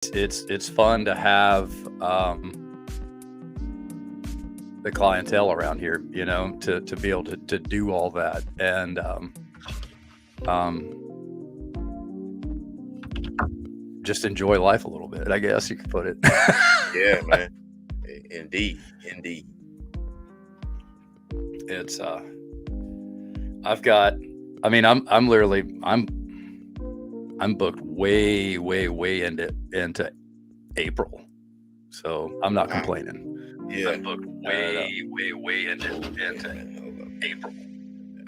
it's fun to have the clientele around here, to be able to do all that and just enjoy life a little bit, I guess you could put it. Yeah, man. Indeed. It's I've got, I'm literally, I'm booked way into April, so I'm not complaining. Yeah. I'm booked way into April.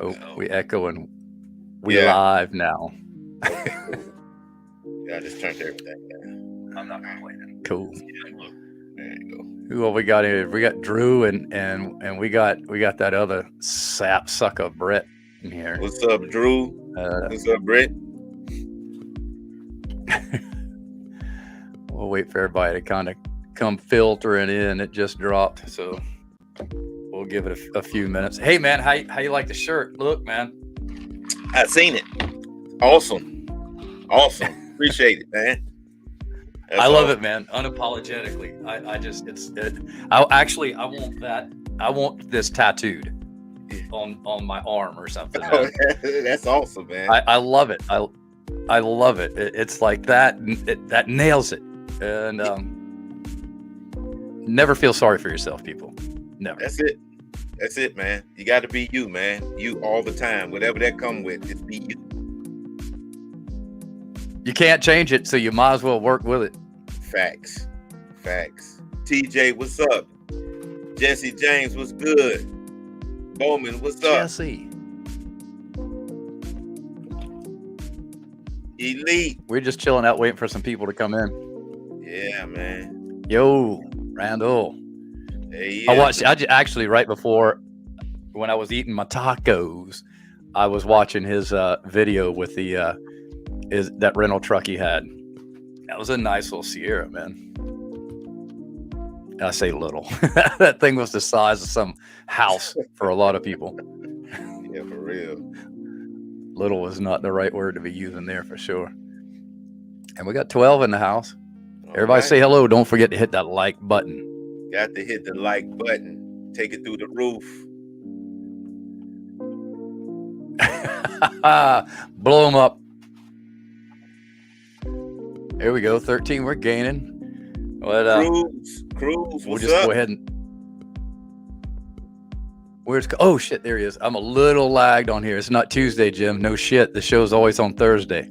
Oh, we echo and we live now. Yeah, I just turned everything down. I'm not complaining. Cool. There you go. Who all we got here? We got Drew and we got that other sap sucker Brett in here. What's up, Drew? What's up, Brett? We'll wait for everybody to kind of come filtering in. It just dropped, so we'll give it a few minutes. Hey, man, how you like the shirt? Look, man. I seen it. Awesome. Appreciate it, man. I love it, man. Unapologetically. I want that. I want this tattooed on my arm or something. Oh, that's awesome, man. I love it. I love it. It's like that. That nails it. And never feel sorry for yourself, people. Never. That's it, man. You got to be you, man. You all the time. Whatever that come with, just be you. You can't change it, so you might as well work with it. Facts. TJ, what's up? Jesse James, what's good? Bowman, what's up? Jesse. Elite. We're just chilling out waiting for some people to come in. Yeah, man. Yo, Randall. Hey, I actually right before when I was eating my tacos, I was watching his video with that rental truck he had. That was a nice little Sierra, man. I say little. That thing was the size of some house for a lot of people. Yeah, for real. Little was not the right word to be using there for sure. And we got 12 in the house. Everybody say hello. Don't forget to hit that like button. Got to hit the like button. Take it through the roof. Blow them up. Here we go. 13. We're gaining. But, Cruz, we'll just go ahead and. Oh shit! There he is. I'm a little lagged on here. It's not Tuesday, Jim. No shit. The show's always on Thursday.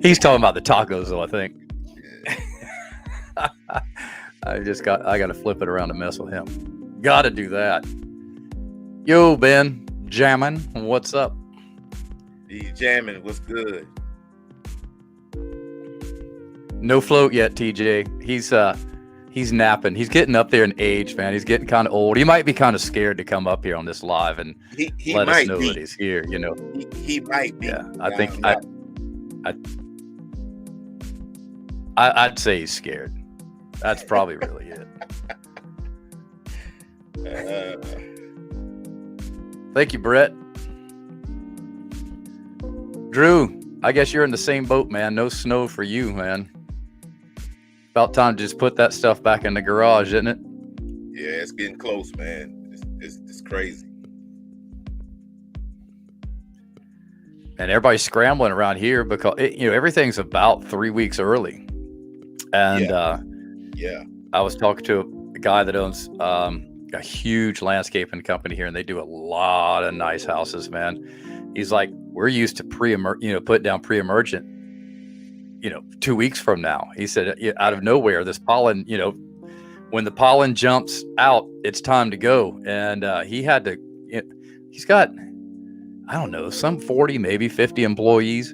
He's talking about the tacos, though. I think. I got to flip it around to mess with him. Got to do that. Yo, Ben, jamming. What's up? He's jamming. What's good? No float yet, TJ. He's napping. He's getting up there in age, man. He's getting kind of old. He might be kind of scared to come up here on this live and he let might us know be. that he's here. He might be. Yeah, I think I'd say he's scared. That's probably really it. Thank you, Brett. Drew, I guess you're in the same boat, man. No snow for you, man. About time to just put that stuff back in the garage, isn't it? Yeah, it's getting close, man. It's crazy. And everybody's scrambling around here because everything's about 3 weeks early. And I was talking to a guy that owns a huge landscaping company here, and they do a lot of nice houses, man. He's like, we're used to put down pre-emergent, 2 weeks from now. He said, out of nowhere, this pollen, when the pollen jumps out, it's time to go. And he's got, I don't know, some 40, maybe 50 employees,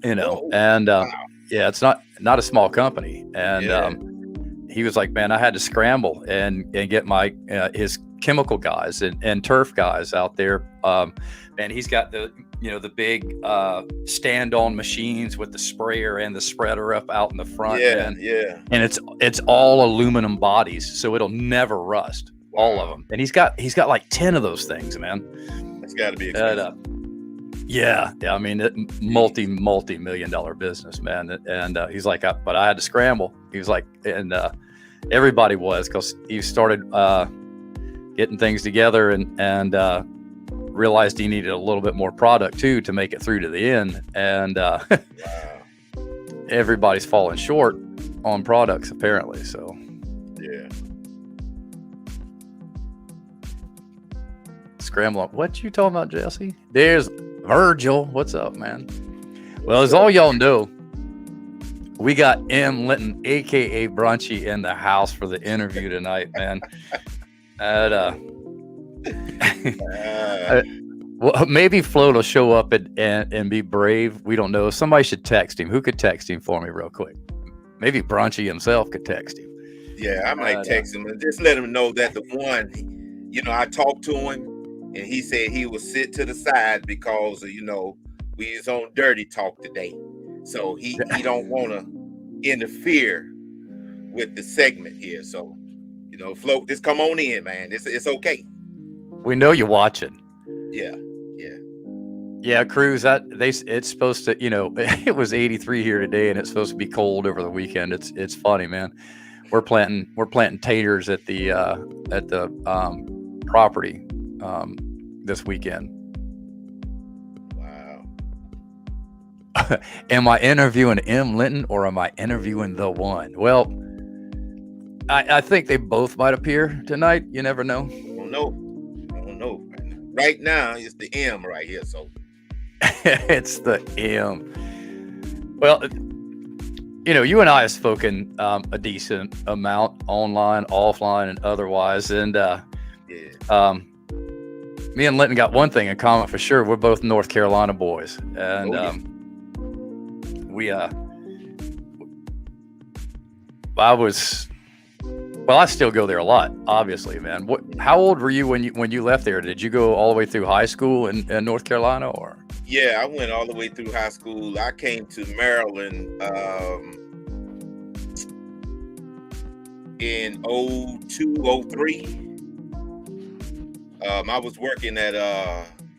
and wow. It's not a small company. And he was like, man, I had to scramble and get my his chemical guys and turf guys out there. And he's got the big stand-on machines with the sprayer and the spreader up out in the front. And it's all aluminum bodies, so it'll never rust. Wow. All of them. And he's got like 10 of those things, man. It's got to be expensive. Yeah, I mean, multi-million-dollar business, man. And he's like, but I had to scramble. He was like, and everybody was, because he started getting things together and realized he needed a little bit more product too to make it through to the end. And Wow. everybody's falling short on products apparently. So Yeah. scrambling. What you talking about, Jesse? There's Virgil. What's up, man? Well, as all y'all know, we got M. Linton, aka Brunchy, in the house for the interview tonight, man. And well, maybe Float will show up and be brave. We don't know. Somebody should text him. Who could text him for me real quick? Maybe Brunchy himself could text him. Yeah, I might text him and just let him know that the one, I talked to him and he said he would sit to the side because, we is on dirty talk today. So he don't want to interfere with the segment here. So, Float, just come on in, man. It's okay. We know you're watching. Yeah, Cruz. It's supposed to, it was 83 here today, and it's supposed to be cold over the weekend. It's funny, man. We're planting taters at the property this weekend. Wow. Am I interviewing M. Linton or am I interviewing the one? Well, I think they both might appear tonight. You never know. I don't know. Right now, it's the M right here. So it's the M. Well, you and I have spoken a decent amount online, offline, and otherwise. And me and Linton got one thing in common for sure. We're both North Carolina boys. And I still go there a lot, obviously, man. How old were you when you left there? Did you go all the way through high school in North Carolina, or? Yeah, I went all the way through high school. I came to Maryland in 02, 03. I was working at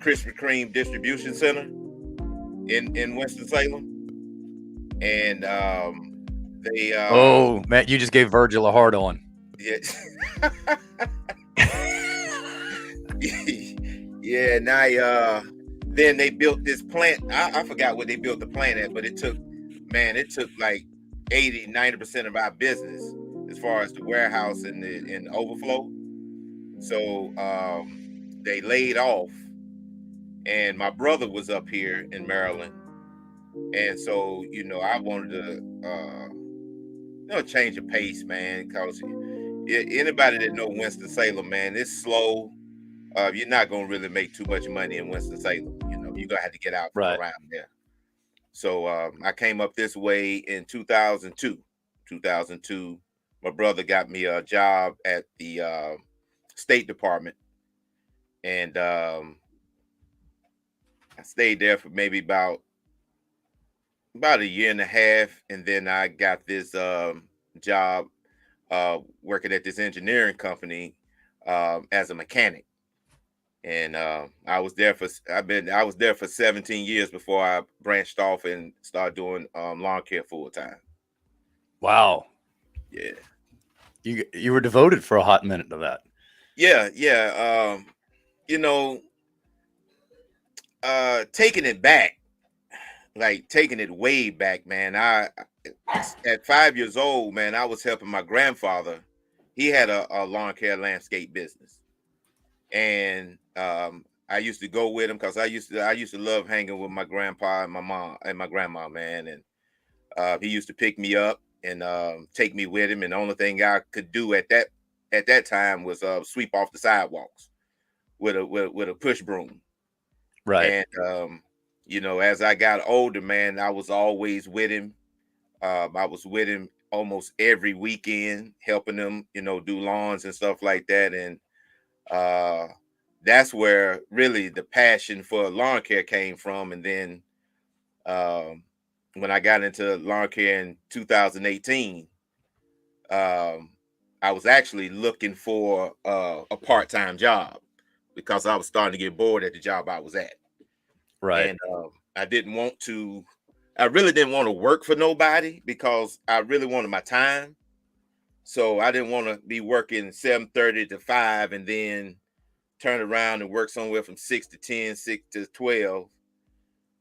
Krispy Kreme Distribution Center in Winston-Salem, and they. Oh man, you just gave Virgil a hard on. Yeah. Yeah. Now, then they built this plant. I forgot what they built the plant at, but it took like 80-90% of our business as far as the warehouse and the overflow. So they laid off, and my brother was up here in Maryland, and so I wanted to change the pace, man, because anybody that know Winston-Salem, man, it's slow. You're not gonna really make too much money in Winston-Salem. You're gonna have to get out from around there. So I came up this way in 2002. 2002, my brother got me a job at the State Department, and I stayed there for maybe about a year and a half, and then I got this job working at this engineering company as a mechanic. And I was there for 17 years before I branched off and started doing lawn care full time. Wow. Yeah. You were devoted for a hot minute to that. Yeah. Taking it back, like taking it way back, man. I at 5 years old, man, I was helping my grandfather. He had a lawn care landscape business, and I used to go with him because I used to love hanging with my grandpa and my mom and my grandma, man. And he used to pick me up and take me with him. And the only thing I could do at that time was sweep off the sidewalks with a push broom. Right. And as I got older, man, I was always with him. I was with him almost every weekend, helping him, do lawns and stuff like that. And that's where really the passion for lawn care came from. And then when I got into lawn care in 2018, I was actually looking for a part-time job because I was starting to get bored at the job I was at. Right. And I really didn't want to work for nobody because I really wanted my time. So I didn't want to be working 7:30 to 5 and then turn around and work somewhere from 6 to 10, 6 to 12.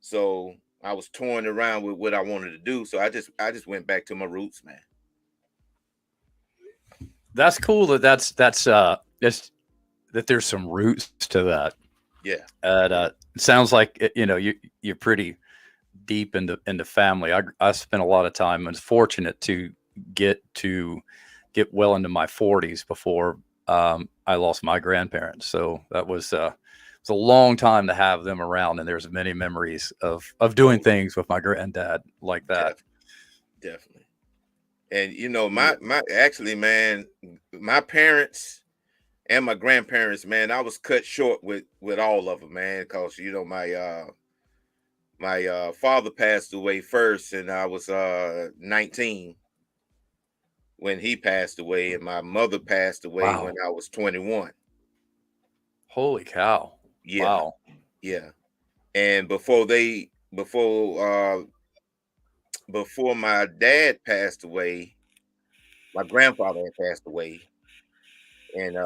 So I was torn around with what I wanted to do. So I just went back to my roots, man. That's cool that's that there's some roots to that. Yeah. And Yeah. it sounds like you're pretty deep into family. I spent a lot of time. I was fortunate to get well into my 40s before I lost my grandparents. So that was a long time to have them around, and there's many memories of doing Oh, things with my granddad like that. definitely, definitely. And Yeah. my actually, man, my parents and my grandparents, man, I was cut short with all of them, man, because my father passed away first, and I was 19 when he passed away, and my mother passed away when Wow. I was 21. Holy cow. Yeah, Wow. yeah. And before my dad passed away, my grandfather had passed away, and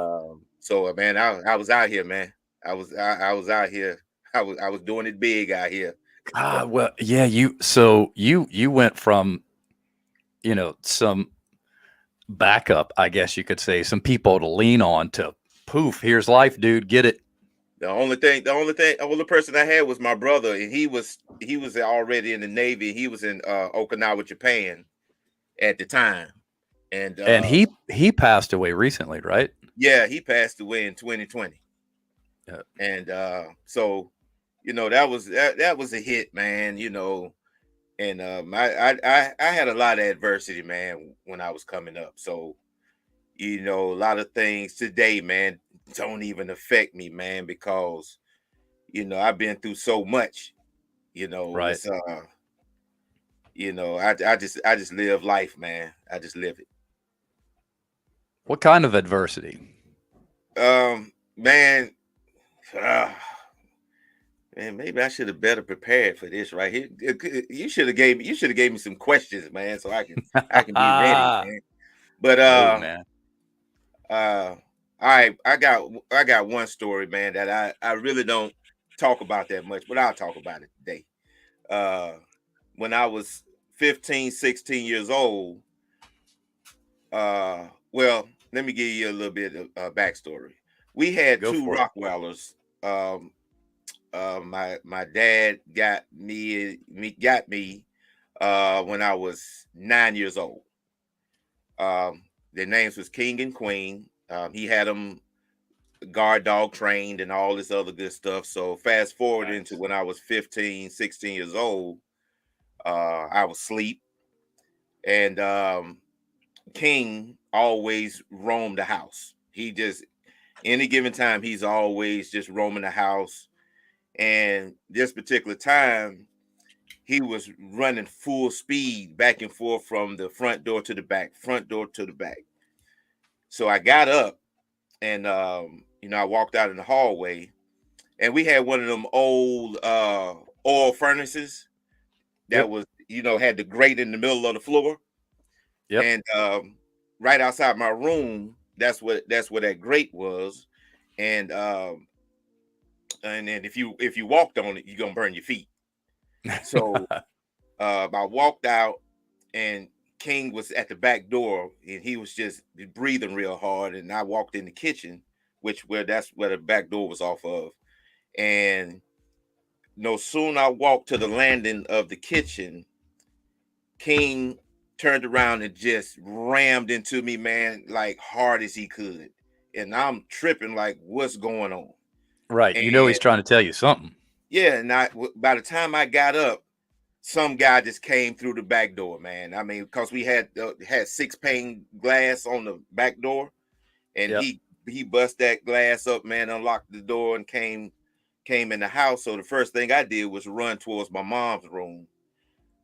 so man, I was out here, man. I was out here. I was doing it big out here. Well, yeah, you went from, some backup, I guess you could say, some people to lean on to poof, here's life, dude. Get it. The only person I had was my brother, and he was already in the Navy. He was in Okinawa, Japan at the time, and And he passed away recently, right? yeah, he passed away in 2020. Yeah. And so that was a hit, man. And I had a lot of adversity, man, when I was coming up. So a lot of things today, man, don't even affect me, man, because I've been through so much. Right. It's I just live life, man. I just live it. What kind of adversity? Man, uh, man, maybe I should have better prepared for this right here. You should have gave me some questions, man, so I can be ready, man. But No, man. uh all right, I got one story, man, that I really don't talk about that much, but I'll talk about it today. Uh when I was 15, 16 years old, well, let me give you a little bit of backstory. We had Go two for it. Rockwellers. My dad got me when I was 9 years old. Their names was King and Queen. He had them guard dog trained and all this other good stuff. So fast forward into Nice. when I was 15, 16 years old, I was asleep, and King always roamed the house. He just any given time he's always just roaming the house. And this particular time he was running full speed back and forth from the front door to the back, front door to the back. So I got up, and I walked out in the hallway, and we had one of them old oil furnaces that Yep. was, had the grate in the middle of the floor. Yep. And right outside my room, that's where that grate was. And then if you walked on it, you're gonna burn your feet. So I walked out, and King was at the back door, and he was just breathing real hard. And I walked in the kitchen, that's where the back door was off of. And no soon I walked to the landing of the kitchen, King turned around and just rammed into me, man, like hard as he could. And I'm tripping, like, what's going on? Right. And He's trying to tell you something. yeah, and by the time I got up, some guy just came through the back door, man. I mean, because we had 6 pane glass on the back door, and Yep. he bust that glass up, man, unlocked the door, and came in the house. So the first thing I did was run towards my mom's room.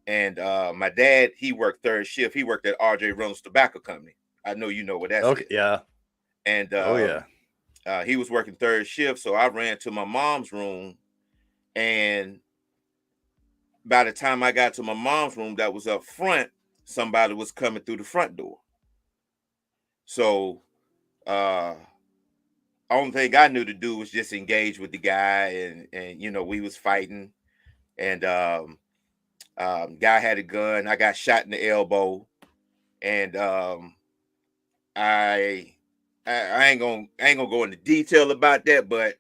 And my dad, he worked third shift. He worked at RJ Reynolds Tobacco Company. I know you know what that Okay. is. Yeah. And Oh yeah. he was working third shift, so I ran to my mom's room, And by the time I got to my mom's room that was up front, somebody was coming through the front door. So uh only thing I knew to do was just engage with the guy, and we was fighting, and guy had a gun. I got shot in the elbow, and I I ain't gonna go into detail about that, but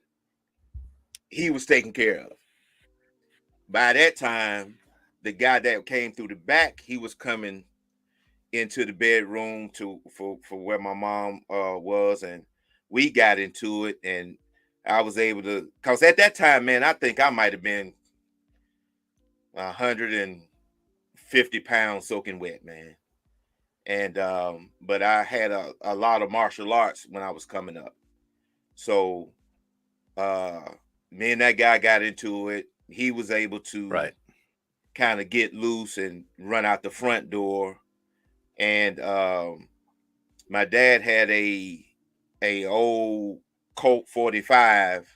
he was taken care of. By that time, the guy that came through the back, he was coming into the bedroom for where my mom was, and we got into it, and I was able to, cause at that time, man, I think I might have been 150 pounds soaking wet, man. And but I had a lot of martial arts when I was coming up. So uh me and that guy got into it. He was able to Right. kind of get loose and run out the front door. And my dad had a old Colt 45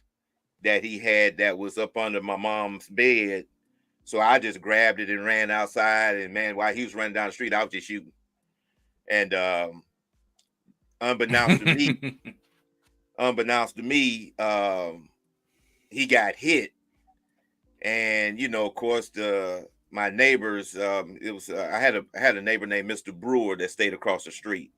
that he had that was up under my mom's bed. So I just grabbed it and ran outside. And man, while he was running down the street, I was just shooting. And unbeknownst to me, unbeknownst to me, he got hit. And of course, my neighbors. It was I had a neighbor named Mr. Brewer that stayed across the street,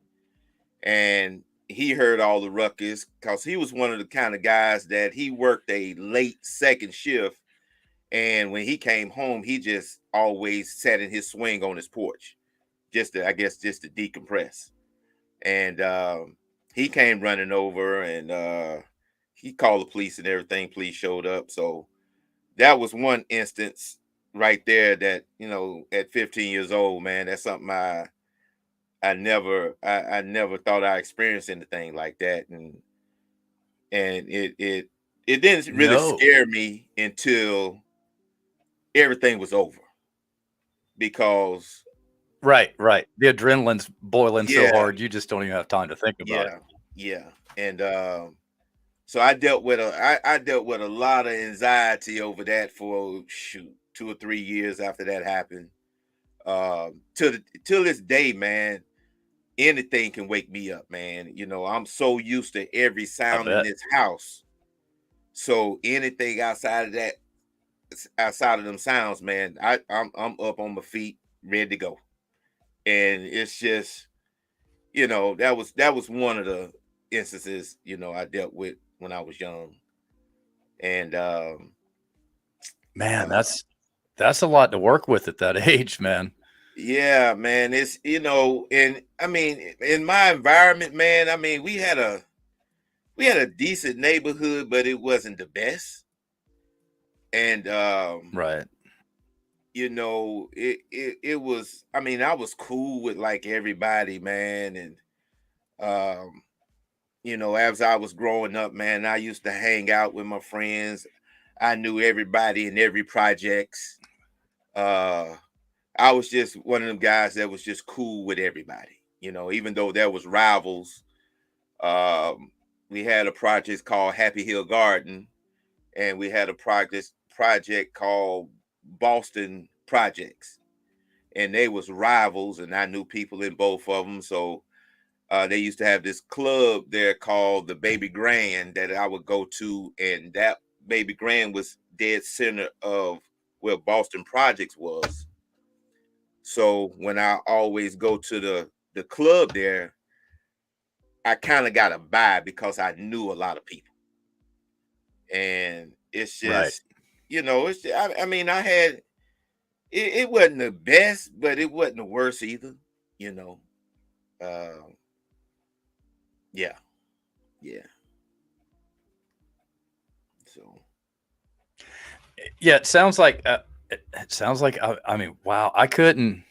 and he heard all the ruckus because he was one of the kind of guys that he worked a late second shift, and when he came home, he just always sat in his swing on his porch, just to, I guess, just to decompress. And he came running over, and he called the police and everything. Police showed up, so that was one instance right there that at 15 years old, man, that's something I never thought I experienced anything like that, and it didn't really No. scare me until everything was over, because Right, right. The adrenaline's boiling so yeah, hard, you just don't even have time to think about it. yeah, yeah. And so I dealt with a lot of anxiety over that for, shoot, 2 or 3 years after that happened. Till this day, man, anything can wake me up, man. I'm so used to every I sound in bet. this house. So anything outside of that, outside of them sounds, man, I'm up on my feet, ready to go. And it's just, that was one of the instances, I dealt with when I was young. And Man, uh that's a lot to work with at that age, man. yeah, man, it's, and I mean, in my environment, man, I mean, we had a decent neighborhood, but it wasn't the best. And Right. it was, I mean, I was cool with like everybody, man. And um as I was growing up, man, I used to hang out with my friends. I knew everybody in every projects. uh I was just one of them guys that was just cool with everybody, even though there was rivals. um we had a project called Happy Hill Garden, and we had a project called Boston Projects, and they was rivals, and I knew people in both of them. So they used to have this club there called the Baby Grand that I would go to, and that Baby Grand was dead center of where Boston Projects was. So when I always go to the club there, I kind of got a vibe because I knew a lot of people. And it's Right. just, I mean, it wasn't the best, but it wasn't the worst either, you know. Uh, yeah, yeah. So Yeah, it sounds like I mean, wow, I couldn't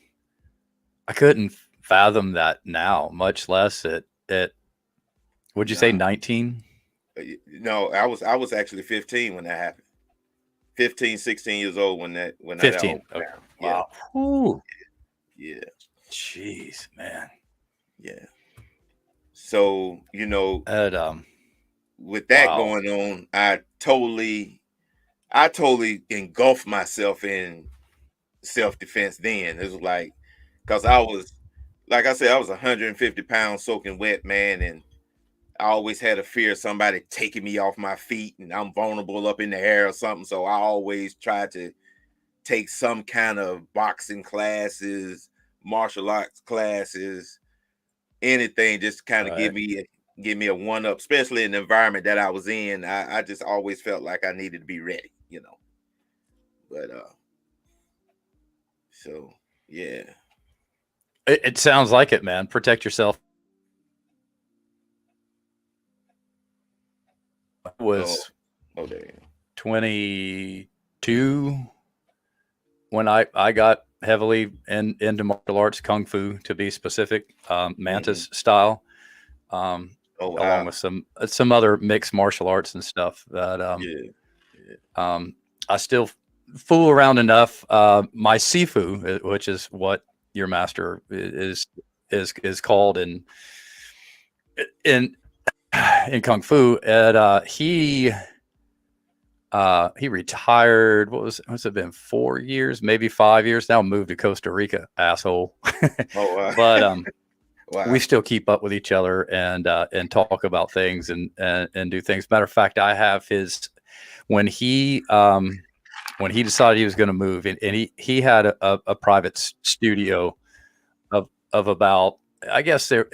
fathom that now, much less at would you say nah, 19? no, I was actually 15 when that happened. 15, 16 years old when that all 15. went Okay. down. Yeah, Wow. Whew. yeah, Jeez, man. yeah. So That with that wow. going on, I totally I totally engulfed myself in self-defense then. It was like, because I was, like I said, I was 150 pounds soaking wet, man, and I always had a fear of somebody taking me off my feet and I'm vulnerable up in the air or something. So I always tried to take some kind of boxing classes, martial arts classes, anything just kind of Right. give me a one up, especially in the environment that I was in. I just always felt like I needed to be ready, you know. But so yeah. It sounds like it, man. Protect yourself. I Oh, was oh damn. 22 when I got heavily into martial arts, kung fu to be specific, Hmm. mantis style, um, Oh along wow. with some other mixed martial arts and stuff that Yeah. Yeah. I still fool around enough. My sifu, which is what your master is called in in kung fu, and he retired. What's it been? 4 years, maybe 5 years now. Moved to Costa Rica, asshole. Oh wow. But we Wow. still keep up with each other and talk about things and do things. Matter of fact, I have his when he when he decided he was going to move, and he had a private studio of about, I guess there.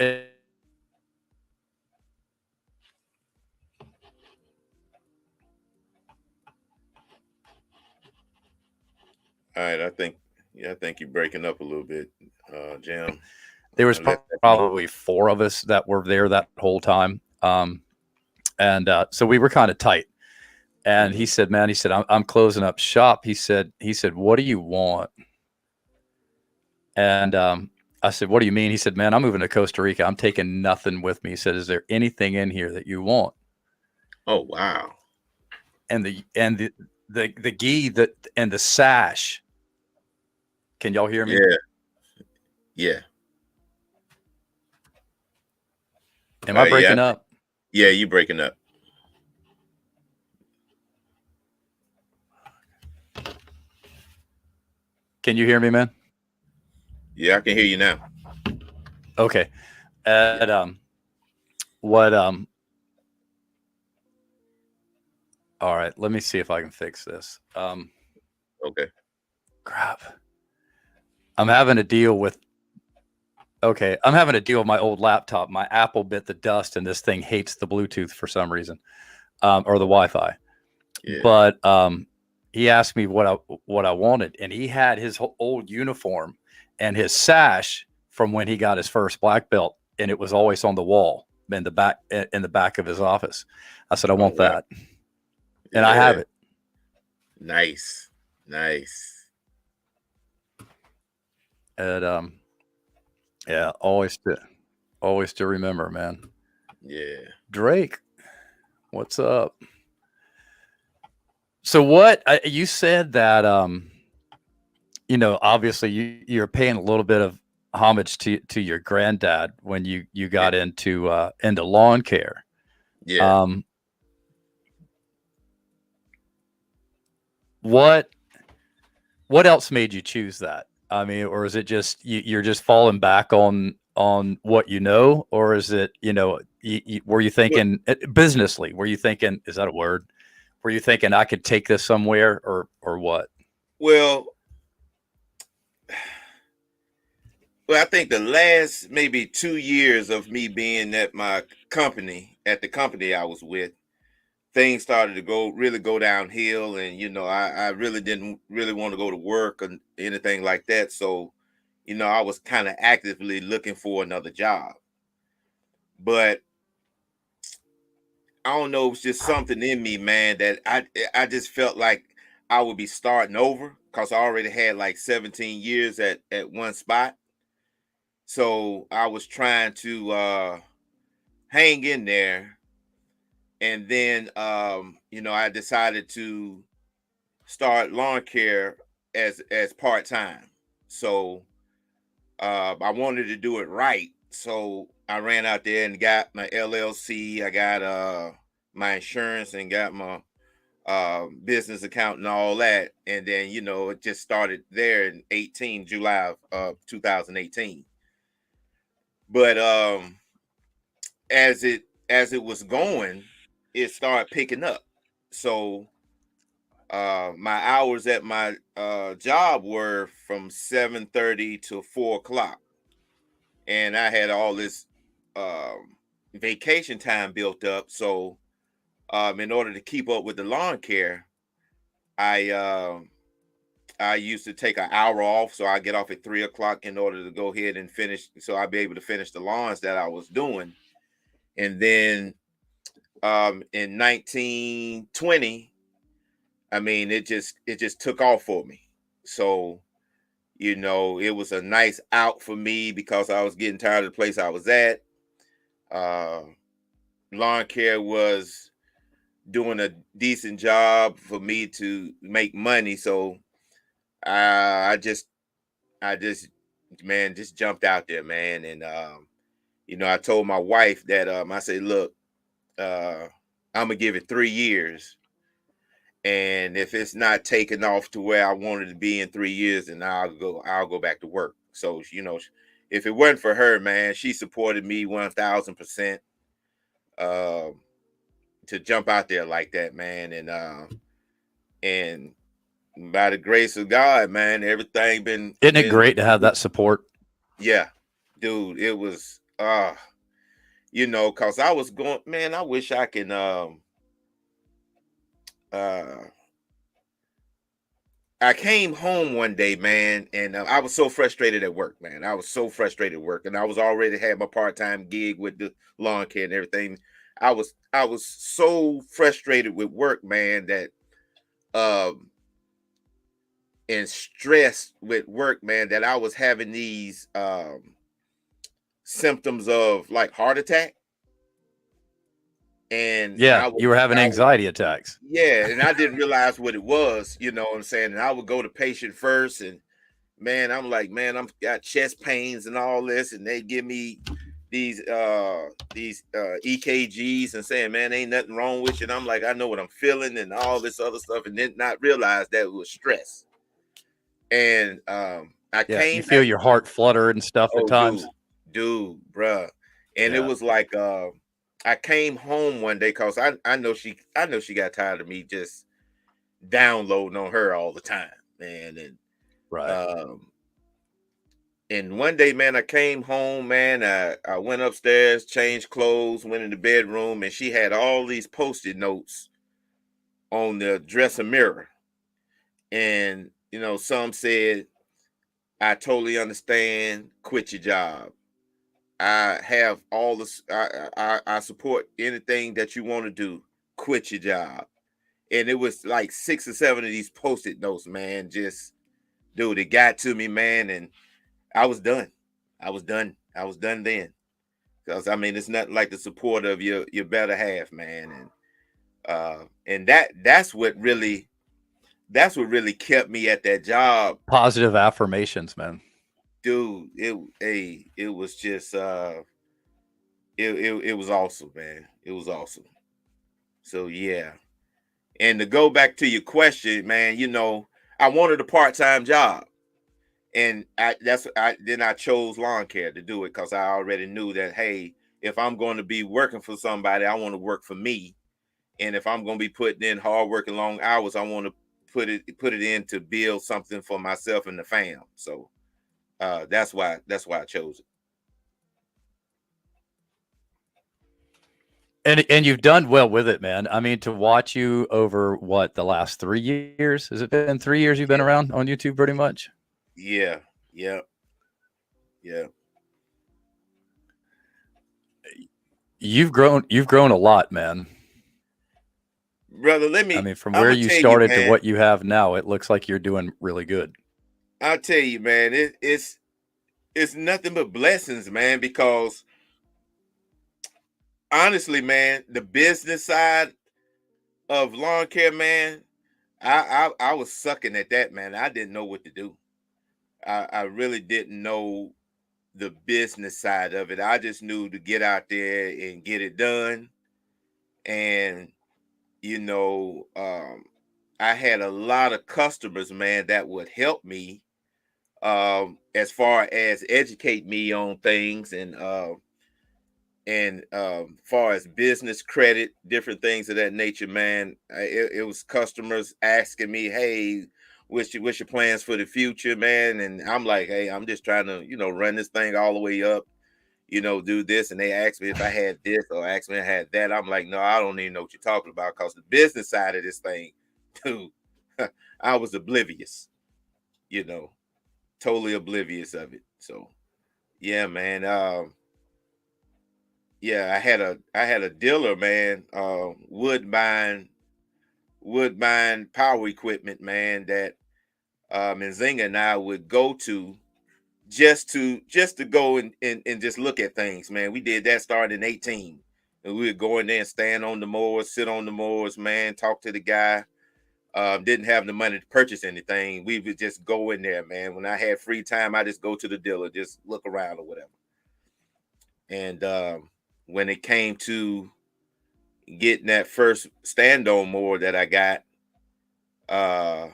All right, I think you're breaking up a little bit, Jim. There was Unless that's me. probably four of us that were there that whole time, and so we were kind of tight. And he Hmm. said, "Man," he said, I'm closing up shop." He said, "What do you want?" And I said, "What do you mean?" He said, "Man, I'm moving to Costa Rica. I'm taking nothing with me." He said, "Is there anything in here that you want?" Oh wow. And the gi that and the sash. Can y'all hear me? Yeah. Yeah. Am I Yeah. breaking up? Yeah. You breaking up. Can you hear me, man? Yeah, I can hear you now. Okay. Yeah. And what all right, let me see if I can fix this. Okay. Crap. I'm having to deal with I'm having to deal with my old laptop. My Apple bit the dust and this thing hates the Bluetooth for some reason. Or the Wi-Fi. Yeah. But he asked me what I wanted, and he had his old uniform and his sash from when he got his first black belt, and it was always on the wall in the back of his office. I said, "I Oh want wow. that," and I have Yeah. it. Nice. Nice. And yeah, always to remember, man. Yeah. Drake, what's up? So what you said that obviously you're paying a little bit of homage to your granddad when you Yeah. got into lawn care. Yeah. Um, what what else made you choose that? I mean, or is it just you're just falling back on what you know, or is it were you Well, thinking businessly? Were you thinking, is that a word? Were you thinking I could take this somewhere, or what? well, well, I think the last maybe 2 years of me being at my company, at the company I was with, things started to go downhill, and I really didn't really want to go to work or anything like that. So, I was kind of actively looking for another job. But I don't know, it was just something in me, man, that I just felt like I would be starting over because I already had like 17 years at one spot. So I was trying to hang in there, and then I decided to start lawn care as part-time. So I wanted to do it right. So I ran out there and got my LLC. I got my insurance and got my business account and all that. And then, it just started there in July of 2018. But as it was going, it started picking up. So my hours at my job were from 7:30 to 4 o'clock, and I had all this vacation time built up. So in order to keep up with the lawn care, I I used to take an hour off, so I get off at 3 o'clock in order to go ahead and finish, so I'd be able to finish the lawns that I was doing. And then in 1920, I mean, it just took off for me. So it was a nice out for me because I was getting tired of the place I was at. Uh, Lawn care was doing a decent job for me to make money, so I just man just jumped out there, man, and I told my wife that I said, look, uh, I'm gonna give it 3 years, and if it's not taking off to where I wanted to be in 3 years, then I'll go back to work. So if it wasn't for her, man, she supported me 1,000% to jump out there like that, man, and by the grace of God, man, everything Isn't it been great to looking have good. that support? Yeah, dude, it was cause I was going, man, I wish I can uh I came home one day, man, and I was so frustrated at work, man. I was so frustrated at work, and I was already had my part-time gig with the lawn care and everything. I was so frustrated with work, man, that um and stressed with work, man, that I was having these symptoms of like heart attack, and Yeah, you were having I anxiety attacks. yeah, and I didn't realize what it was, you know what I'm saying? And I would go to patient first, and man, I'm like, man, I'm got chest pains and all this, and they give me these EKGs and saying, man, ain't nothing wrong with you. And I'm like, I know what I'm feeling and all this other stuff, and then not realize that it was stress. And I Yeah, you came feel back. your heart flutter and stuff at Oh, times. dude, bruh. And it Yeah, was like I came home one day because I know she got tired of me just downloading on her all the time, man. right. And one day, man, I came home, man. I went upstairs, changed clothes, went in the bedroom, and she had all these post-it notes on the dresser mirror. And some said, I totally understand, quit your job. I have all this. I support anything that you want to do. Quit your job. And it was like 6 or 7 of these post-it notes, man. Just dude, it got to me, man, and I was done. I was done. I was done then. Because I mean, it's nothing like the support of your better half, man, and that's what really kept me at that job, Positive affirmations, man. dude. It was just it was awesome, man. It was awesome. So yeah. And to go back to your question, man, I wanted a part-time job. And then I chose lawn care to do it because I already knew that, hey, if I'm going to be working for somebody, I want to work for me. And if I'm going to be putting in hard work and long hours, I want to put it in to build something for myself and the fam. So that's why I chose it. And you've done well with it, man. I mean, to watch you over what the last 3 years? Has it been 3 years you've been Yeah, around on YouTube, pretty much? yeah, yeah, yeah. You've grown. You've grown a lot, man. Brother, I mean, from I'm where gonna you tell you, started to man. what you have now, it looks like you're doing really good. I'll tell you, man. It's nothing but blessings, man. Because honestly, man, the business side of lawn care, man, I was sucking at that, man. I didn't know what to do. I really didn't know the business side of it. I just knew to get out there and get it done. And you know, I had a lot of customers, man, that would help me as far as educate me on things and far as business credit, different things of that nature, man. It was customers asking me, "Hey, what's your plans for the future, man?" And I'm like, "Hey, I'm just trying to, run this thing all the way up, do this." And they asked me if I had this or asked me if I had that. I'm like, "No, I don't even know what you're talking about," because the business side of this thing, dude, I was oblivious, you know, totally oblivious of it. So yeah, man. Yeah, I had a dealer, man, wood mine power equipment, man, that Nzinga and I would go to just to go and just look at things, man. We did that starting in 18. And we would go in there and stand on the mowers, sit on the mowers, man, talk to the guy. Didn't have the money to purchase anything. We would just go in there, man. When I had free time, I just go to the dealer, just look around or whatever. And when it came to getting that first stand on mower that I got, uh,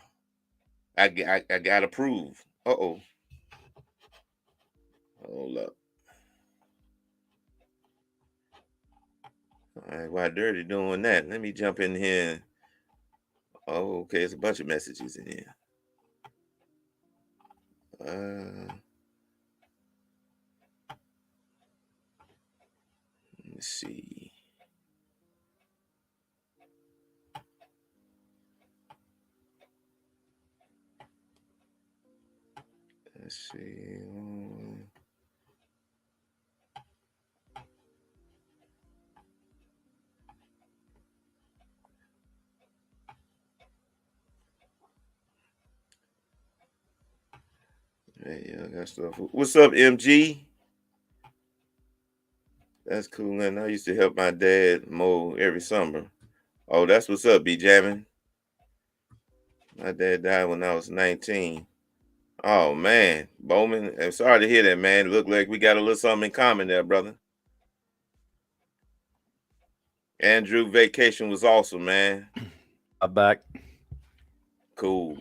I got approved. Uh-oh. Hold up. All right, why Dirty doing that? Let me jump in here. Oh, okay, there's a bunch of messages in here. Let's see. Let's see. Hey, I got stuff. What's up, MG? That's cool, man. I used to help my dad mow every summer. Oh, that's what's up, B Jamming. My dad died when I was 19. Oh man, Bowman. I'm sorry to hear that, man. Look like we got a little something in common there, brother. Andrew, vacation was awesome, man. I'm back. Cool.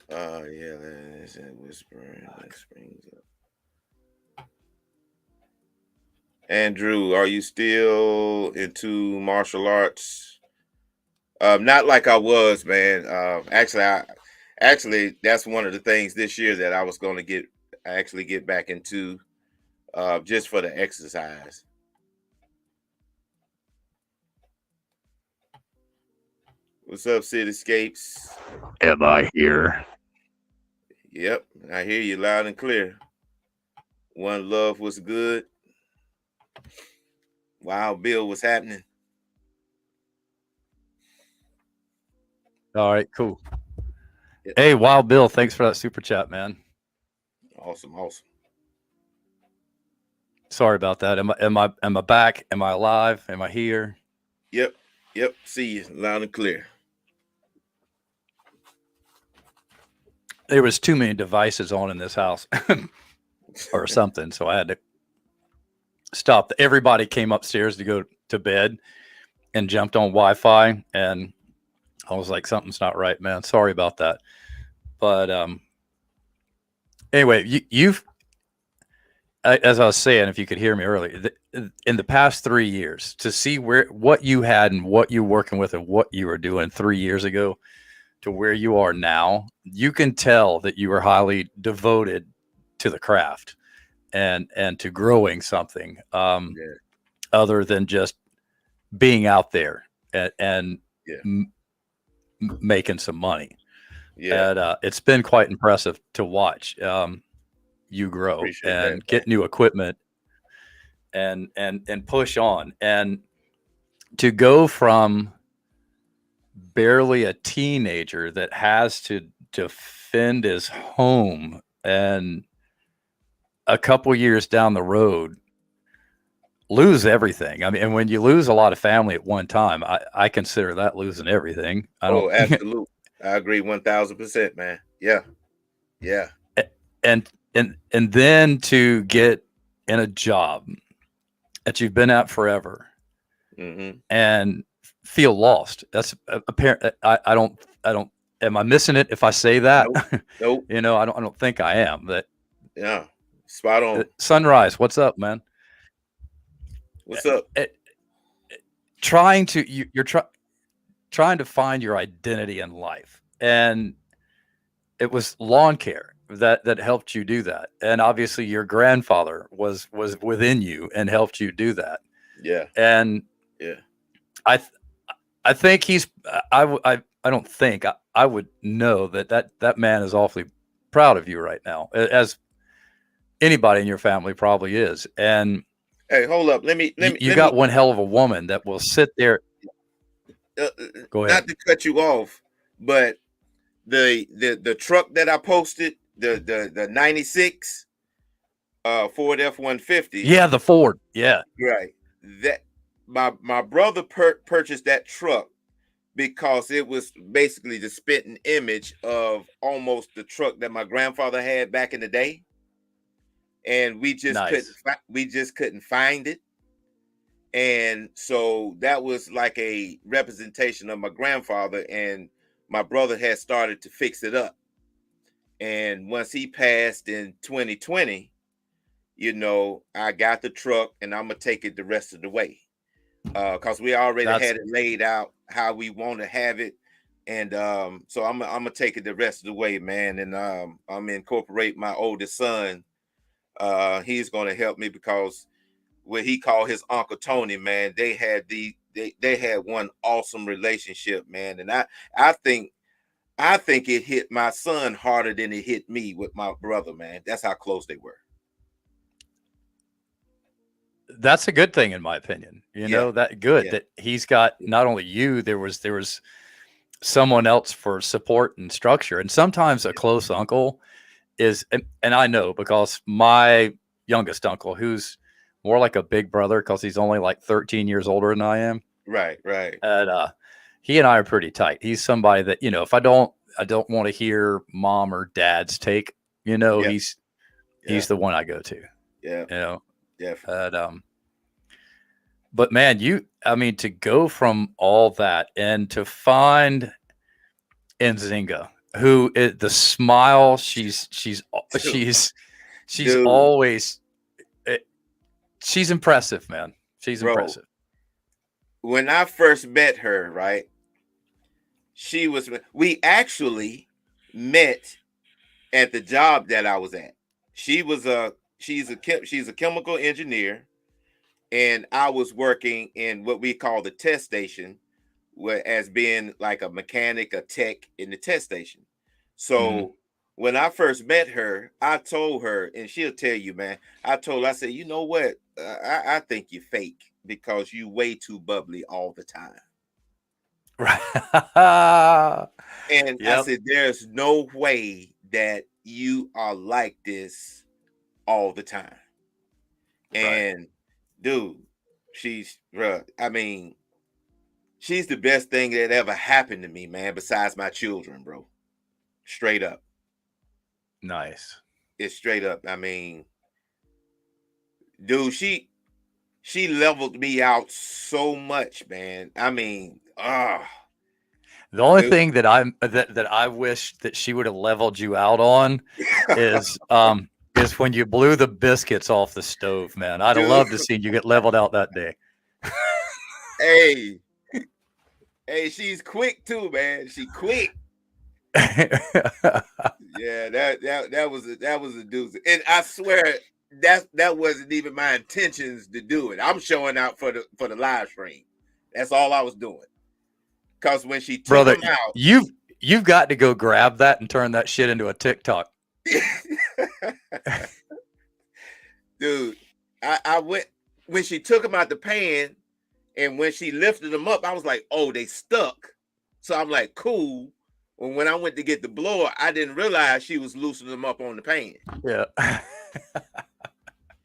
Yeah, that's whispering. That springs up. Andrew, are you still into martial arts? Not like I was, man. Actually, that's one of the things this year that I was going to get back into, just for the exercise. What's up, Cityscapes? Am I here? Yep, I hear you loud and clear. One Love was good. Wild Bill was happening. All right, cool. Yep. Hey, Wild Bill, thanks for that super chat, man. Awesome. Sorry about that. Am I back? Am I alive? Am I here? Yep. See you loud and clear. There was too many devices on in this house or something, so I had to stop. Everybody came upstairs to go to bed and jumped on Wi-Fi, and I was like, something's not right, man. Sorry about that. But anyway, you've, as I was saying, if you could hear me earlier, in the past 3 years, to see what you had and what you're working with and what you were doing 3 years ago to where you are now, you can tell that you were highly devoted to the craft and to growing something other than just being out there and making some money. Yeah, and, it's been quite impressive to watch you grow. Appreciate and that, get new equipment and push on, and to go from barely a teenager that has to defend his home, and a couple years down the road lose everything. I mean, and when you lose a lot of family at one time, I consider that losing everything. Absolutely. I agree 1000%, man. Yeah. And then to get in a job that you've been at forever, and feel lost. That's apparent. I don't. Am I missing it if I say that? Nope. Nope. I don't think I am. That. Yeah. Spot on. Sunrise, what's up, man? What's up? Trying to you're trying to find your identity in life, and it was lawn care that helped you do that, and obviously your grandfather was within you and helped you do that. Yeah. And yeah, I think he's I don't think I would know that man is awfully proud of you right now, as anybody in your family probably is. And hey, hold up, let me you got one hell of a woman that will sit there. Go ahead. Not to cut you off, but the truck that I posted, the 96 Ford F-150. Yeah, the Ford. Yeah. Right. That my brother purchased that truck because it was basically the spitting image of almost the truck that my grandfather had back in the day. And we just couldn't find it. And so that was like a representation of my grandfather, and my brother had started to fix it up. And once he passed in 2020, I got the truck and I'm gonna take it the rest of the way. Because we already had it laid out how we want to have it. And so I'm gonna take it the rest of the way, man. And I'm incorporate my oldest son. He's gonna help me because what he called his Uncle Tony, man, they had they had one awesome relationship, man. And I think it hit my son harder than it hit me with my brother, man. That's how close they were. That's a good thing, in my opinion. That he's got not only you, there was someone else for support and structure. And sometimes a close uncle is, and I know because my youngest uncle, who's more like a big brother because he's only like 13 years older than I am. Right. And he and I are pretty tight. He's somebody that, if I don't want to hear mom or dad's take, he's the one I go to. Yeah. And, but man, to go from all that and to find Nzinga, who is the smile, she's always, she's impressive, man. She's impressive. When I first met her, right, we actually met at the job that I was at. She's a chemical engineer, and I was working in what we call the test station, as being like a mechanic, a tech in the test station. So when I first met her, I told her, and she'll tell you, man, I said, you know what? I think you're fake because you way too bubbly all the time. Right. And I said, there's no way that you are like this all the time. And dude, she's the best thing that ever happened to me, man, besides my children, bro. Straight up. Nice. It's straight up. Dude, she leveled me out so much, man. The only thing that I wish that she would have leveled you out on is when you blew the biscuits off the stove, man. I'd have loved to see you get leveled out that day. Hey, she's quick too, man. She quick. Yeah, that was a doozy. And I swear that wasn't even my intentions to do it. I'm showing out for the live stream. That's all I was doing. Because when she took them out, you've got to go grab that and turn that shit into a TikTok. Dude, I went when she took them out the pan, and when she lifted them up, I was like, oh, they stuck. So I'm like, cool. When I went to get the blower, I didn't realize she was loosening them up on the pan. Yeah.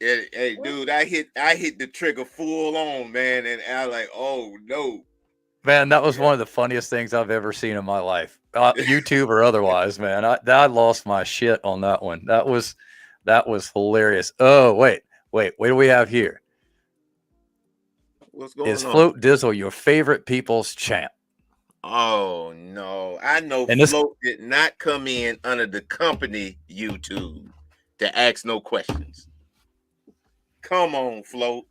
Hey, dude, I hit the trigger full on, man, and I was like, oh no. Man, that was one of the funniest things I've ever seen in my life, YouTube or otherwise, man. I lost my shit on that one. That was hilarious. Oh, wait, what do we have here? What's Is going on? Float Dizzle your favorite people's champ? Oh no, I know And this Float did not come in under the company YouTube to ask no questions. Come on, Float.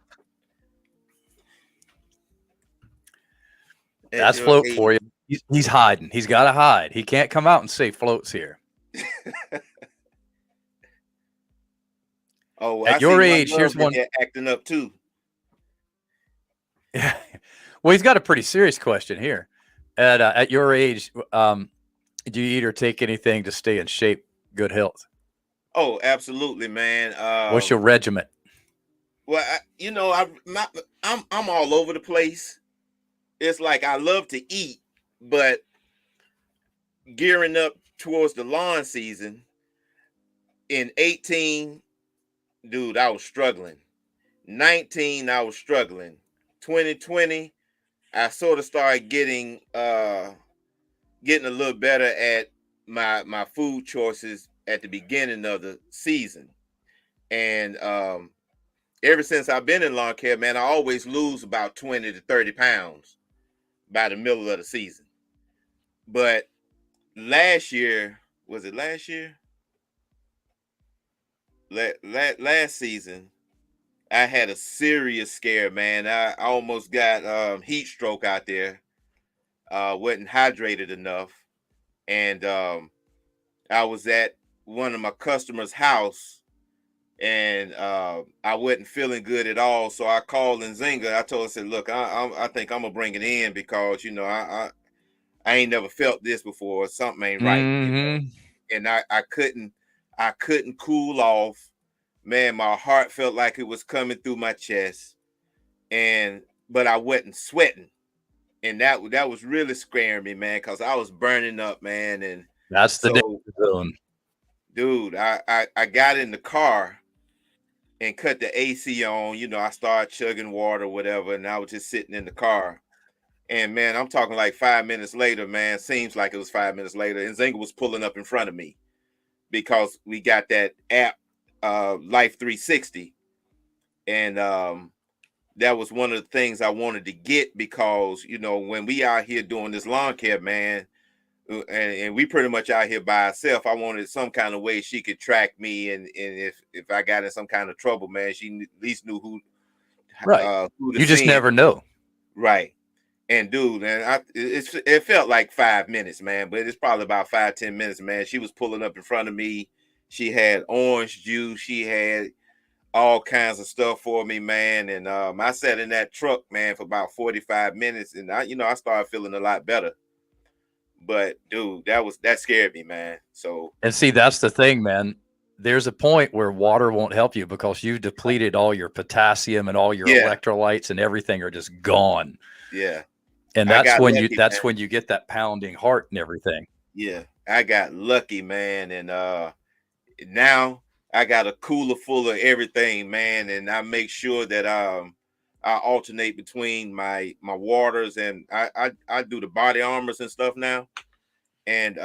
At that's your Float for you. age. He's hiding. He's got to hide. He can't come out and say Float's here. Oh, I At see your my age, here's love in one. there acting up too. Yeah. Well, he's got a pretty serious question here. At your age, do you eat or take anything to stay in shape, good health? Oh, absolutely, man. What's your regiment? Well, I'm all over the place. It's like I love to eat, but gearing up towards the lawn season in 18, dude, I was struggling. 19, I was struggling. 2020, I sort of started getting a little better at my food choices at the beginning of the season. And ever since I've been in lawn care, man, I always lose about 20 to 30 pounds by the middle of the season. But last year, was it last year? Last season, I had a serious scare, man. I almost got heat stroke out there. Wasn't hydrated enough, and I was at one of my customers' house, and I wasn't feeling good at all. So I called Nzinga. I told her, I said, "Look, I think I'm gonna bring it in because I ain't never felt this before. Something ain't right, Mm-hmm. And I couldn't cool off. Man, my heart felt like it was coming through my chest, and but I wasn't sweating, and that was really scaring me, man, because I was burning up, man, and That's the so, danger zone. dude, I got in the car and cut the AC on. I started chugging water, whatever, and I was just sitting in the car. And man, I'm talking like 5 minutes later, man. Seems like it was 5 minutes later, and Zinga was pulling up in front of me because we got that app, Life 360, and that was one of the things I wanted to get because when we out here doing this lawn care, man, and we pretty much out here by ourselves. I wanted some kind of way she could track me, and if I got in some kind of trouble, man, she at least knew Right. who to You just send. never know. Right. And dude, man, it felt like 5 minutes, man, but it's probably about 5-10 minutes, man. She was pulling up in front of me. She had orange juice. She had all kinds of stuff for me, man. And I sat in that truck, man, for about 45 minutes, and I started feeling a lot better. But dude, that scared me, man. So And see, that's the thing, man. There's a point where water won't help you because you've depleted all your potassium and all your yeah, electrolytes and everything are just gone. yeah, And I got lucky, that's man. when you get that pounding heart and everything. Yeah, I got lucky, man, and now I got a cooler full of everything, man, and I make sure that I alternate between my waters, and I do the body armors and stuff now, and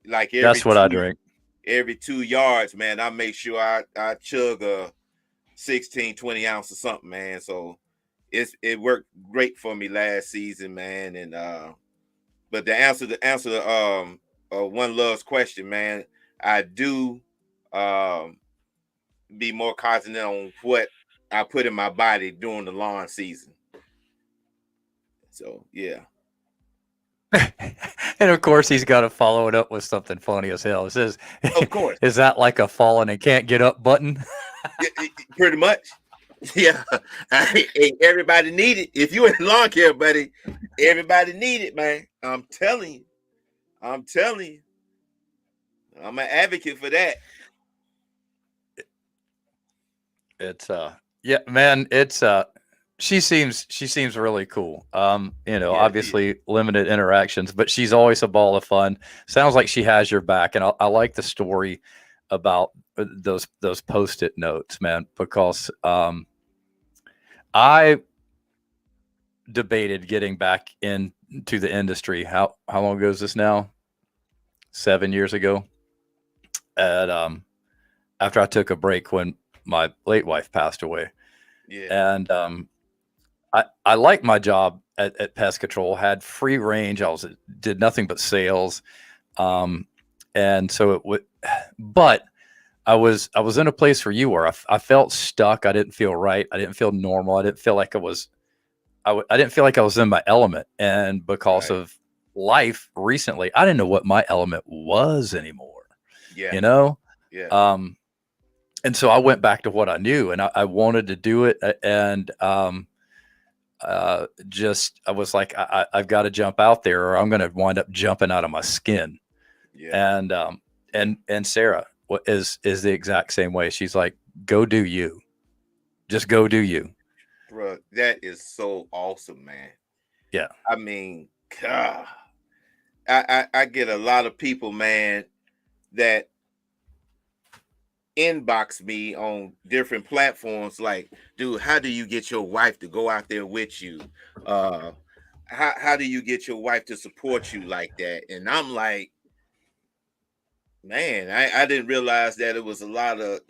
like That's what I drink. every 2 yards, man, I make sure I chug a 16, 20 ounce or something, man. So it worked great for me last season, man, and but the answer one love's question, man, I do um be more confident on what I put in my body during the lawn season. So yeah. And of course, he's got to follow it up with something funny as hell. It says, Of course. "Is that like a fallen and can't get up button?" Pretty much. Yeah. Everybody need it. If you in lawn care, buddy, everybody need it, man. I'm telling you. I'm telling you. I'm an advocate for that. It's yeah, man. It's she seems really cool. Yeah, Obviously limited interactions, but she's always a ball of fun. Sounds like she has your back, and I like the story about those post-it notes, man, because I debated getting back into the industry. How long ago is this now? 7 years ago. And after I took a break when my late wife passed away, yeah. and I liked my job at pest control, had free range. Did nothing but sales. And so it would, but I was in a place where you were. I felt stuck. I didn't feel right. I didn't feel normal. I didn't feel like I didn't feel like I was in my element. And because Right. of life recently, I didn't know what my element was anymore. Yeah. You know, Yeah. um, and so I went back to what I knew, and I wanted to do it. And just I was like, I've got to jump out there, or I'm going to wind up jumping out of my skin. Yeah. And and Sarah is the exact same way. She's like, go do you, just go do you. Bro, that is so awesome, man. Yeah. I mean, God, I get a lot of people, man, that inbox me on different platforms like, dude, how do you get your wife to go out there with you? Uh how do you get your wife to support you like that? And I'm like, man, I didn't realize that it was a lot of,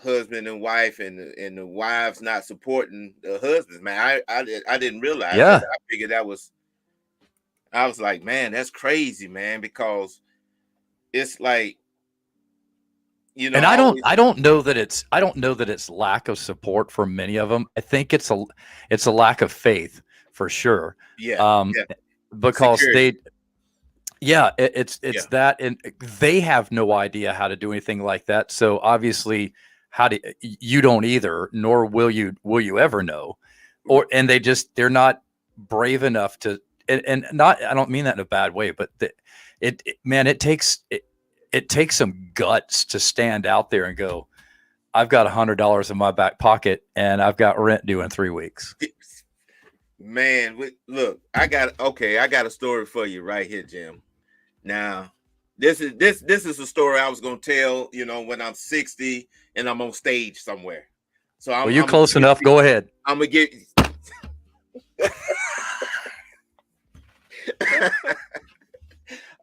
husband and wife, and the wives not supporting the husbands, man. I didn't realize that. Yeah. I figured that was, I was like, man, that's crazy, man, because it's like, And I always, I don't know that it's lack of support for many of them. I think it's a lack of faith for sure. yeah, Um, yeah, because security, yeah, yeah, it's that, and they have no idea how to do anything like that. So obviously, you don't either, nor will you ever know, and they're not brave enough to, and not, I don't mean that in a bad way, but man, it takes some guts to stand out there and go, I've got $100 in my back pocket and I've got rent due in 3 weeks. man. Look, I got a story for you right here, Jim. Now, this is a story I was gonna tell, when I'm 60 and I'm on stage somewhere. So Well, you close enough. Go ahead. I'm gonna get.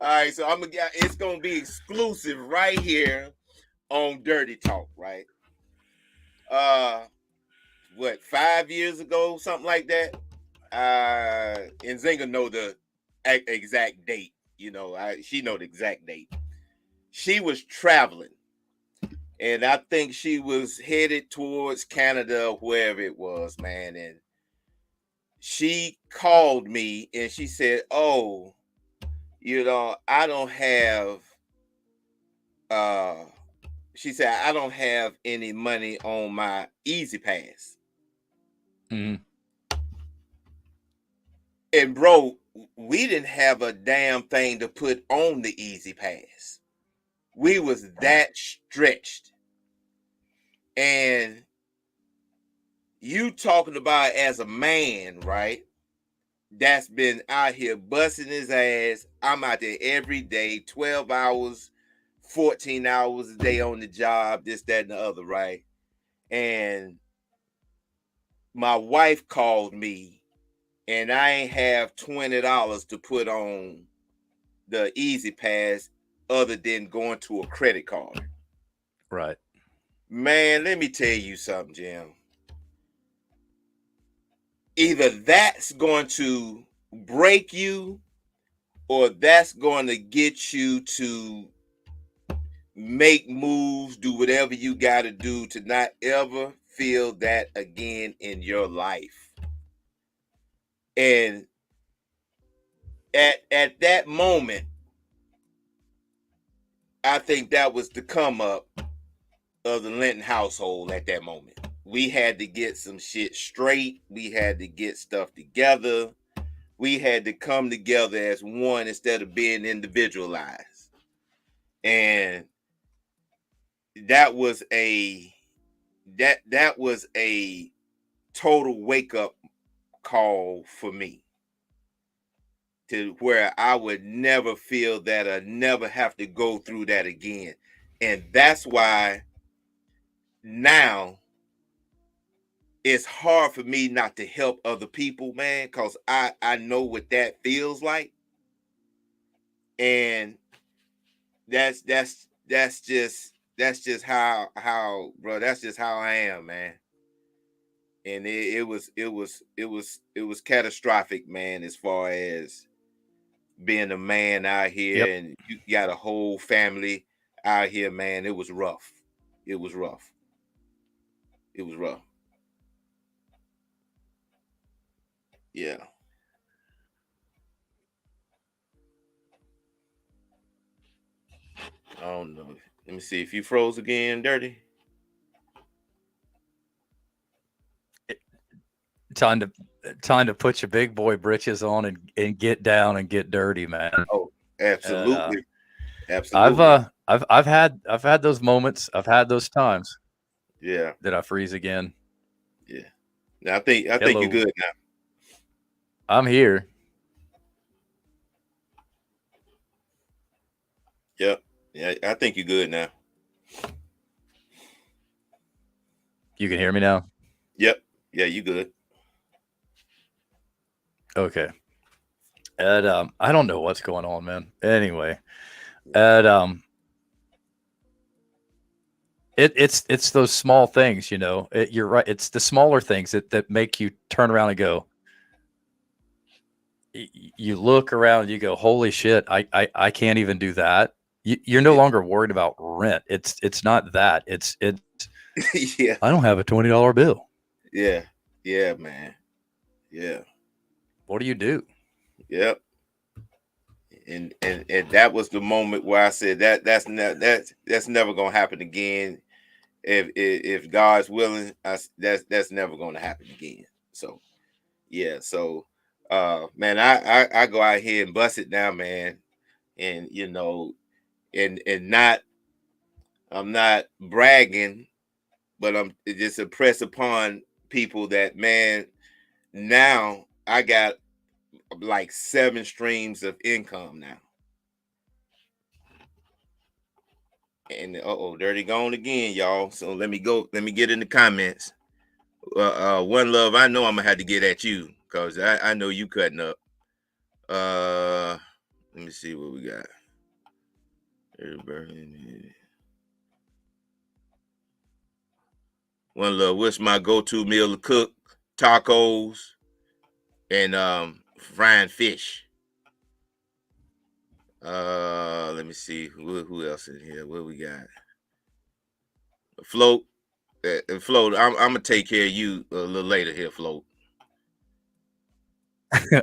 All right, so it's gonna be exclusive right here on Dirty Talk, right? Uh, what, 5 years ago, something like that. And Zinga know the exact date. She know the exact date. She was traveling, and I think she was headed towards Canada or wherever it was, man. And she called me and she said, "Oh, I don't have." Uh, she said, "I don't have any money on my Easy Pass." Mhm. And bro, we didn't have a damn thing to put on the Easy Pass. We was that stretched. And you talking about as a man, right? That's been out here busting his ass. I'm out there every day, 12 hours, 14 hours a day on the job, this, that, and the other, right? And my wife called me and I ain't have $20 to put on the Easy Pass other than going to a credit card. Right. Man, let me tell you something, Jim. Either that's going to break you or that's going to get you to make moves, do whatever you got to do to not ever feel that again in your life. And at that moment, I think that was the come up of the Linton household at that moment. We had to get some shit straight. We had to get stuff together. We had to come together as one instead of being individualized. And that was a that was a total wake up call for me, to where I would never feel that I never have to go through that again. And that's why now it's hard for me not to help other people, man, because I know what that feels like. And that's just how bro, that's just how I am, man. and it was catastrophic, man, as far as being a man out Yep. here, and you got a whole family out here, man. It was rough. It was rough. It was rough. Yeah. I don't know. Let me see if you froze again, Dirty. Time to put your big boy britches on and get down and get dirty, man. Oh, And absolutely, absolutely. I've had those moments. I've had those times Yeah, that I freeze again. yeah. Now I think you're Hello, good now. I'm here. Yep. Yeah, I think you're good now. You can hear me now. Yep. Yeah, you good. Okay. And I don't know what's going on, man. Anyway, and it's those small things, you know. You're right. It's the smaller things that make you turn around and go. You look around and you go, "Holy shit! I can't even do that." You're no Yeah. longer worried about rent. It's not that. It's Yeah. I don't have a $20 bill. Yeah. Yeah, man. Yeah. What do you do? Yep. And that was the moment where I said that's never gonna happen again. If God's willing, that's never gonna happen again. So yeah, so man, I go out here and bust it down, man. And and not I'm not bragging, but I'm just impressed upon people that, man, now I got like 7 streams of income now. And Dirty gone again, y'all. So let me get in the comments. One love, I know I'm gonna have to get at you because I know you cutting up. Let me see what we got. One love, what's my go-to meal to cook? Tacos and frying fish. Let me see who else in here. What we got? Float. Float. I'm gonna take care of you a little later here, Float.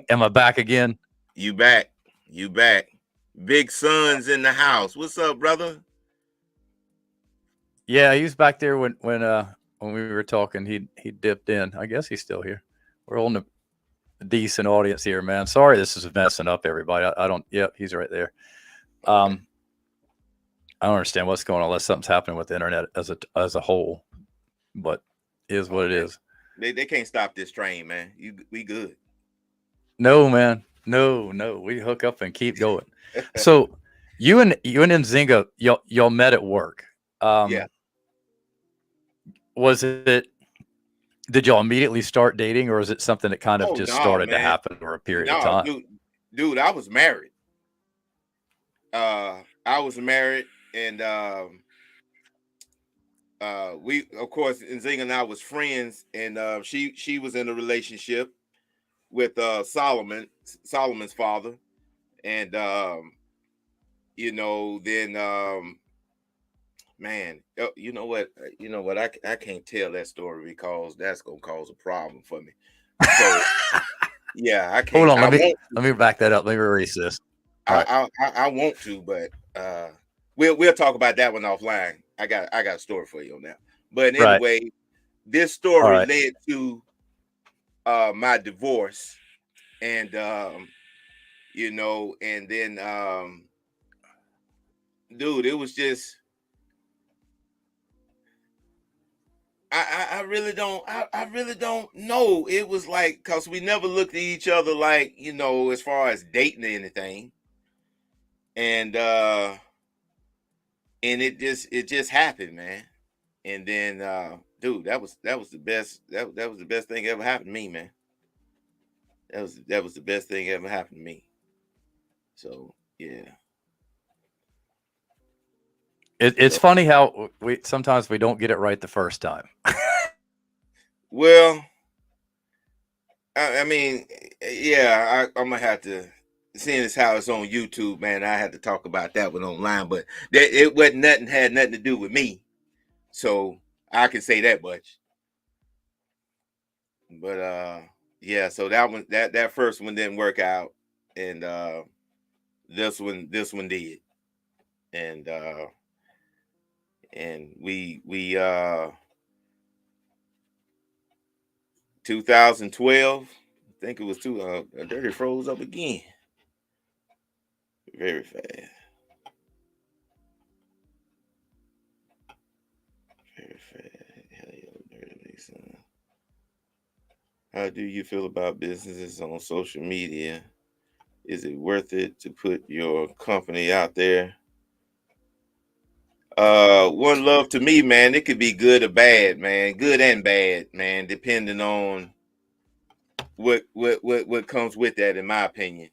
Am I back again? You back. You back. Big Son's in the house. What's up, brother? Yeah, he was back there when we were talking. He dipped in. I guess he's still here. We're holding a decent audience here, man. Sorry, this is messing up everybody. I don't. Yep, he's right there. Okay. I don't understand what's going on unless something's happening with the internet as a whole. But it is what it Man. is. They can't stop this train, man. We good. No, man. No. We hook up and keep going. So you and Nzinga, y'all met at work. Yeah. Was it? Did y'all immediately start dating, or is it something that kind of Oh just no, started to man. happen over a period of No, time? dude, I was married. I was married, and we, of course, Nzinga and I was friends, and she was in a relationship with Solomon's father, and then man, you know what, I can't tell that story because that's gonna cause a problem for me. So yeah, I Hold can't. on, I won't. let me back that up. Let me erase this. All right. I want to, but we'll talk about that one offline. I got a story for you on that. But Right. anyway, this All story right. led to my divorce, and and then dude, it was just I really don't I really don't know. It was like because we never looked at each other like, as far as dating or anything. And it just happened, man. And then dude, that was the best that was the best thing ever happened to me, man. That was the best thing ever happened to me. So yeah. It's So funny how we sometimes we don't get it right the first time. Well, I mean, yeah, I'm gonna have to. Seeing as how it's on YouTube, man, I had to talk about that one online, but it wasn't nothing, had nothing to do with me, so I can say that much. But yeah, so that one, that first one didn't work out, and this one did, and we 2012, I think it was Dirty froze up again, very fast. Very fast. Hell yeah, Dirty son. How do you feel about businesses on social media? Is it worth it to put your company out there? One love to me, man. It could be good or bad, man. Good and bad, man, depending on what comes with that, in my opinion.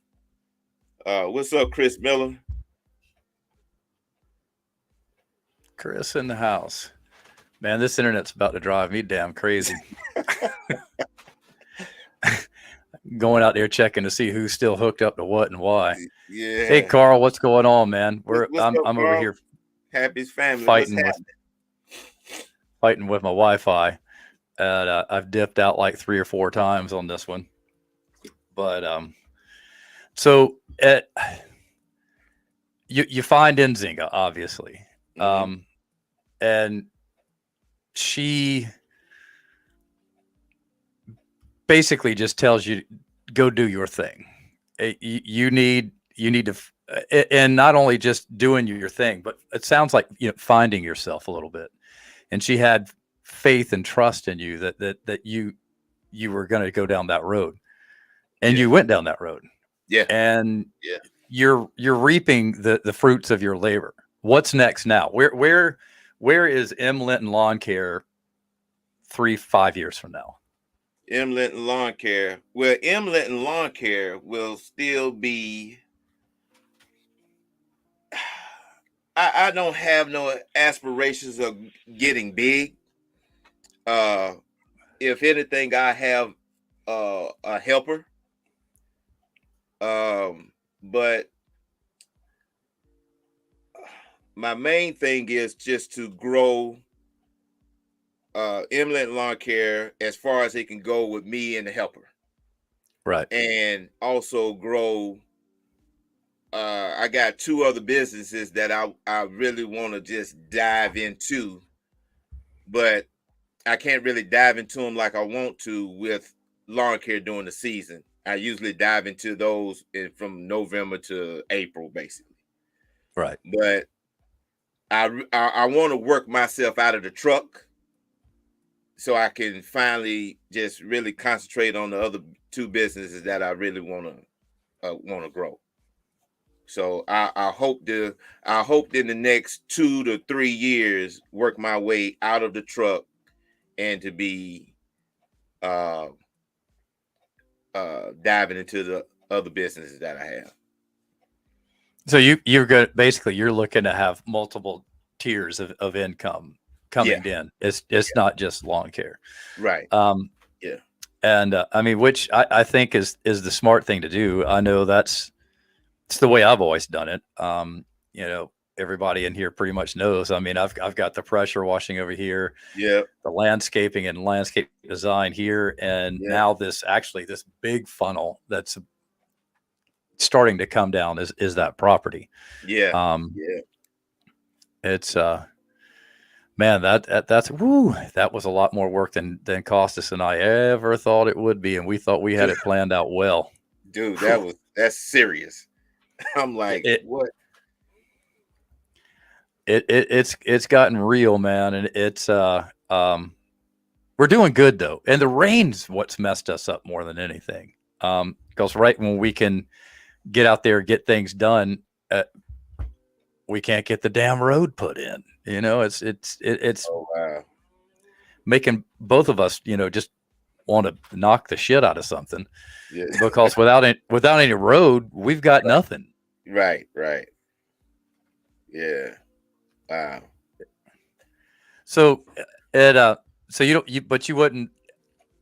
What's up, Chris Miller? Chris in the house. Man, this internet's about to drive me damn crazy. Going out there checking to see who's still hooked up to what and why. Yeah. Hey, Carl, what's going on, man? What's I'm up, over here Happy's family. fighting with my Wi-Fi, and I've dipped out like 3 or 4 times on this one. But so you find Nzinga, obviously, and she basically just tells you, go do your thing. You need to, and not only just doing your thing, but it sounds like, finding yourself a little bit. And she had faith and trust in you that you were going to go down that road, and you went down that road. Yeah. And you're reaping the fruits of your labor. What's next now? Where is M. Linton Lawn Care 3-5 years from now? M. Linton Lawn Care. Well, M. Linton Lawn Care will still be. I don't have no aspirations of getting big. If anything, I have a helper. But my main thing is just to grow M. Linton Lawn Care as far as it can go with me and the helper. Right. And also grow. I got 2 other businesses that I really want to just dive into, but I can't really dive into them like I want to with lawn care during the season. I usually dive into those from November to April, basically. Right. But I want to work myself out of the truck so I can finally just really concentrate on the other 2 businesses that I really want to grow. So I hope in the next 2 to 3 years work my way out of the truck and to be diving into the other businesses that I have. So you're good. Basically, you're looking to have multiple tiers of income coming in. It's not just lawn care, right? Yeah. And I mean, which I think is the smart thing to do. I know it's the way I've always done it. Everybody in here pretty much knows. I mean, I've got the pressure washing over here. Yeah. The landscaping and landscape design here, and now this big funnel that's starting to come down is that property. Yeah. It's man, that was a lot more work than Costas and I ever thought it would be, and we thought we had it planned out well. Dude, that's serious. I'm like, what? It's gotten real, man, and it's we're doing good though, and the rain's what's messed us up more than anything. Because right when we can get out there, get things done, we can't get the damn road put in. It's oh, wow. Making both of us, just want to knock the shit out of something. Yeah. Because without any road, we've got nothing. Right. Yeah. Wow. So, Ed, so but you wouldn't.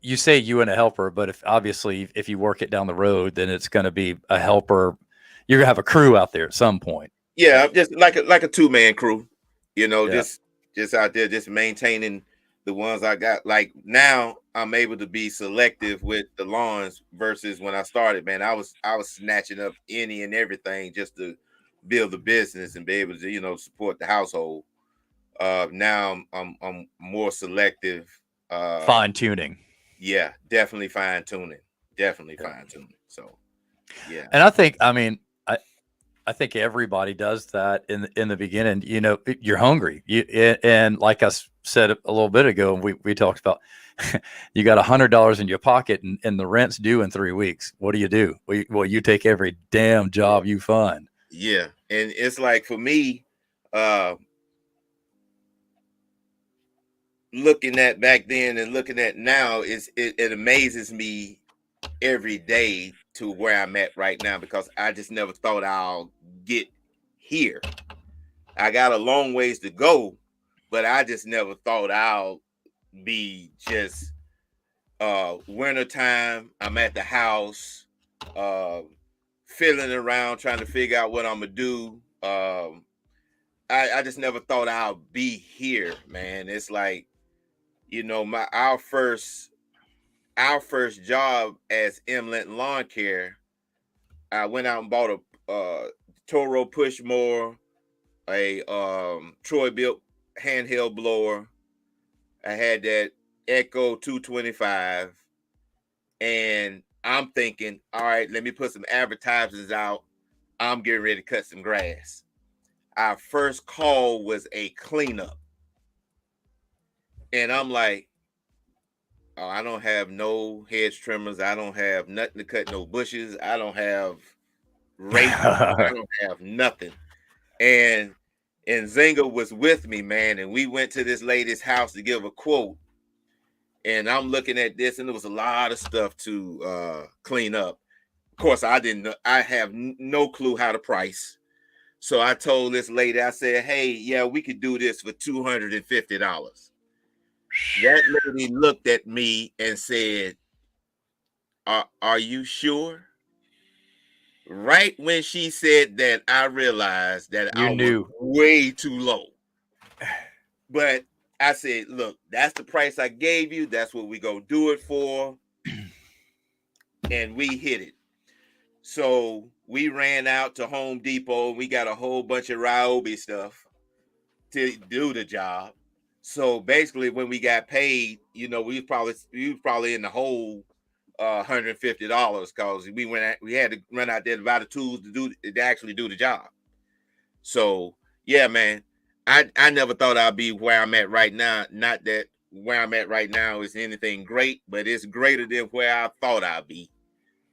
you say you and a helper, but if you work it down the road, then it's going to be a helper. You're gonna have a crew out there at some point. Yeah, just like a 2-man crew, Yeah. just out there, just maintaining the ones I got. Like now, I'm able to be selective with the lawns versus when I started. Man, I was snatching up any and everything just to build the business and be able to support the household. Now I'm more selective. Fine tuning. Yeah, definitely fine tuning. Definitely fine tuning. So yeah. And I think everybody does that in the beginning. You're hungry. And like I said a little bit ago, we talked about you got $100 in your pocket and the rent's due in 3 weeks. What do? Well, you take every damn job you find. Yeah, and it's like for me, uh, looking at back then and looking at now, it amazes me every day to where I'm at right now because I just never thought I'll get here. I got a long ways to go, but I just never thought I'll be just wintertime. I'm at the house, uh, fiddling around trying to figure out what I'm gonna do. I just never thought I'll be here, man. It's like, my our first job as M. Linton Lawn Care, I went out and bought a Toro push mower, a Troy built handheld blower. I had that Echo 225, and I'm thinking, all right, let me put some advertisements out. I'm getting ready to cut some grass. Our first call was a cleanup, and I'm like, oh, I don't have no hedge trimmers. I don't have nothing to cut no bushes. I don't have rakes. I don't have nothing. And Zinga was with me, man, and we went to this lady's house to give a quote. And I'm looking at this, and there was a lot of stuff to clean up. Of course, I didn't know. I have no clue how to price. So I told this lady, I said, hey, yeah, we could do this for $250. That lady looked at me and said, are you sure? Right when she said that, I realized that You I was knew. way too low. But I said, look, that's the price I gave you. That's what we gonna do it for. And we hit it. So we ran out to Home Depot. We got a whole bunch of Ryobi stuff to do the job. So basically, when we got paid, we was probably in the hole $150 because we had to run out there to buy the tools to actually do the job. So yeah, man, I never thought I'd be where I'm at right now. Not that where I'm at right now is anything great, but it's greater than where I thought I'd be.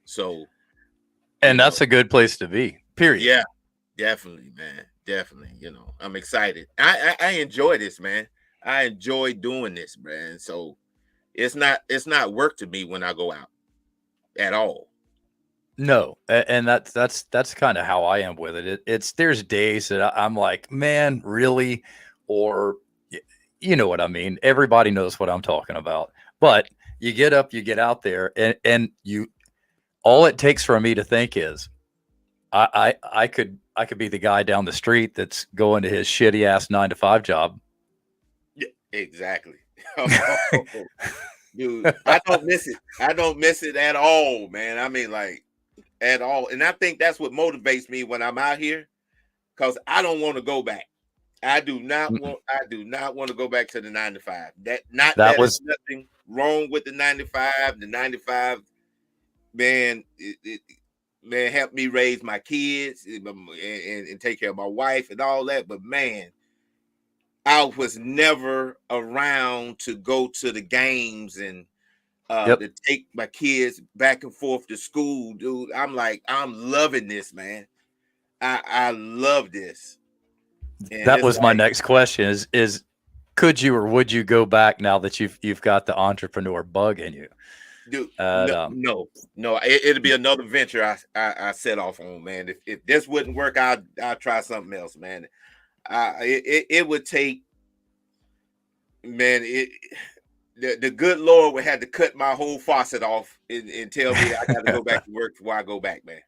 So, And that's a good place to be. Period. Yeah, definitely, man. Definitely. I'm excited. I enjoy this, man. I enjoy doing this, man. So it's not work to me when I go out at all. No, and that's kind of how I am with it. There's days that I'm like, man, really, or you know what I mean. Everybody knows what I'm talking about. But you get up, you get out there, and you. All it takes for me to think is, I could be the guy down the street that's going to his shitty ass 9 to 5 job. Yeah, exactly. Dude, I don't miss it. I don't miss it at all, man. I mean, like at all. And I think that's what motivates me when I'm out here, because I don't want to go back. I do not want to go back to the 9 to 5. That was is nothing wrong with the 9 to 5. The 9 to 5, man, man, helped me raise my kids and take care of my wife and all that. But man, I was never around to go to the games and to take my kids back and forth to school, dude. I'm loving this, man. I love this. And that was my next question is could you or would you go back now that you've got the entrepreneur bug in you? Dude, no. It'll be another venture I set off on, man. If this wouldn't work, I'll try something else, man. It would take, man. the good Lord would have to cut my whole faucet off and tell me I got to go back to work before I go back, man.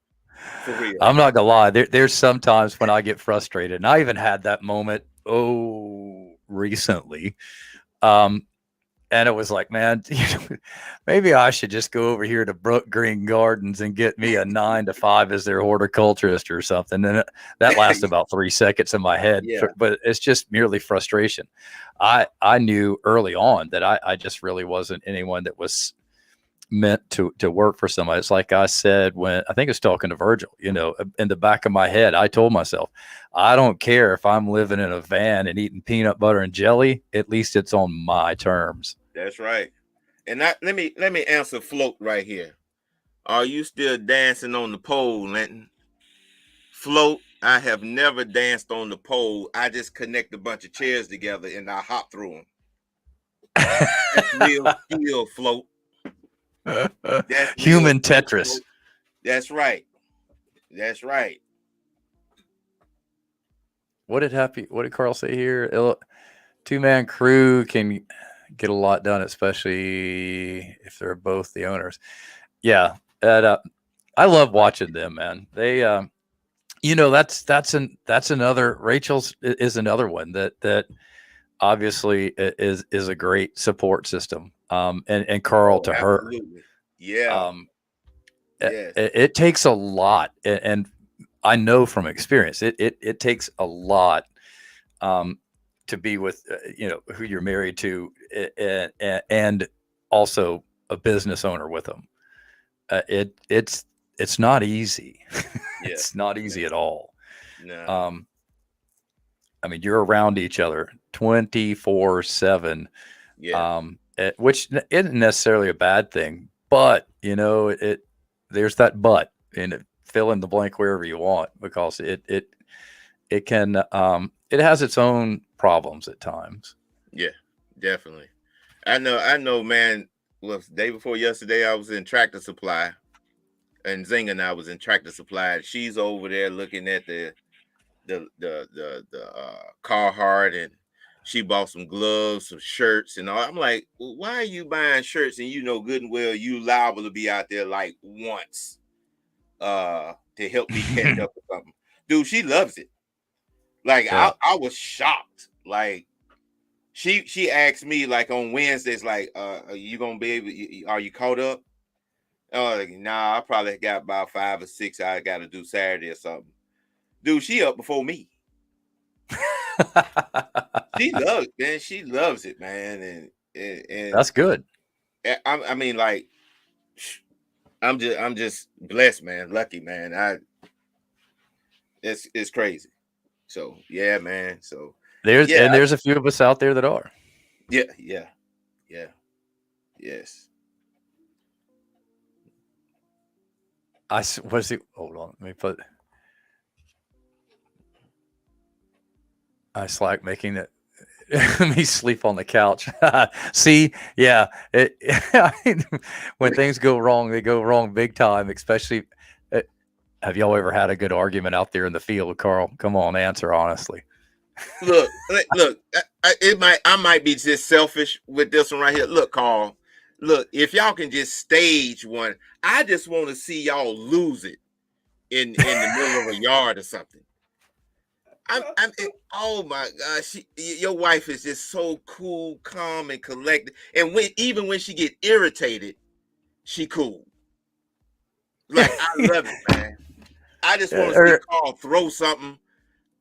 For real. I'm not gonna lie. There's sometimes when I get frustrated, and I even had that moment. Recently, um, and it was like, man, maybe I should just go over here to Brook Green Gardens and get me a 9 to 5 as their horticulturist or something. And that lasts about 3 seconds in my head, Yeah. but it's just merely frustration. I knew early on that I just really wasn't anyone that was meant to work for somebody. It's like I said when I think I was talking to Virgil, in the back of my head, I told myself, I don't care if I'm living in a van and eating peanut butter and jelly, at least it's on my terms. That's right. And let me answer Float right here. Are you still dancing on the pole, Linton? Float, I have never danced on the pole. I just connect a bunch of chairs together and I hop through them. That's real skill, Float. That's human Tetris. Float. That's right. That's right. What did Carl say here? 2-man crew can get a lot done, especially if they're both the owners. Yeah. I love watching them, man. They, that's another, Rachel's is another one that obviously is a great support system. And Carl to absolutely. her. Yeah. Yes. It takes a lot. And I know from experience, it takes a lot, to be with, who you're married to, and also a business owner with them. It's not easy. Yeah. It's not easy at all. No. I mean, you're around each other 24/7. Yeah. Which isn't necessarily a bad thing, but there's that but, and fill in the blank wherever you want, because it can, it has its own problems at times. Yeah, definitely. I know, man. Well, the day before yesterday, I was in Tractor Supply, and Zing and I was in Tractor Supply. She's over there looking at the Carhartt, and she bought some gloves, some shirts, and all. I'm like, well, why are you buying shirts? And you know good and well you liable to be out there like once, to help me catch up or something. Dude, she loves it. Like, yeah. I was shocked. Like, she asked me like on Wednesdays, like, are you gonna be able? Are you caught up? Like, nah, I probably got about 5 or 6 I got to do Saturday or something. Dude, she up before me. She loves it, man, and that's good. I mean, like, I'm just blessed, man, lucky, man. It's crazy. So yeah, man. So there's a few of us out there that are. Yeah. Yes. Hold on, let me put. I slack making it. Me sleep on the couch. See, yeah. When things go wrong, they go wrong big time. Especially, have y'all ever had a good argument out there in the field, Carl? Come on, answer honestly. Look. I might be just selfish with this one right here. Look, Carl. Look, if y'all can just stage one, I just want to see y'all lose it in the middle of a yard or something. Oh my gosh, your wife is just so cool, calm, and collected. And even when she get irritated, she cool. Like, I love it, man. I just want to see Carl throw something.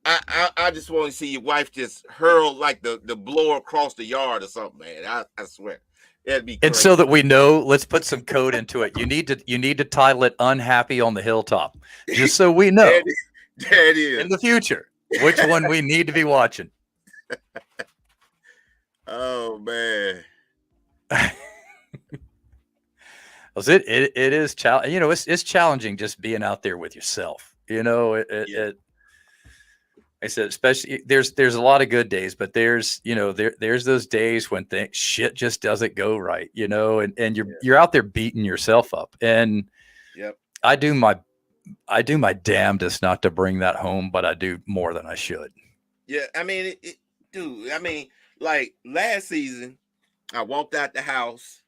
I just want to see your wife just hurl like the blower across the yard or something, man. I swear. That'd be crazy. And so that we know, let's put some code into it. You need to title it "Unhappy on the Hilltop," just so we know. There it is. In the future, which one we need to be watching. Oh man. It is challenging. It's challenging just being out there with yourself. I said, especially there's a lot of good days, but there's those days when shit just doesn't go right, and you're out there beating yourself up. And yep. I do my damnedest not to bring that home, but I do more than I should. Yeah, I mean, dude. I mean, like last season, I walked out the house.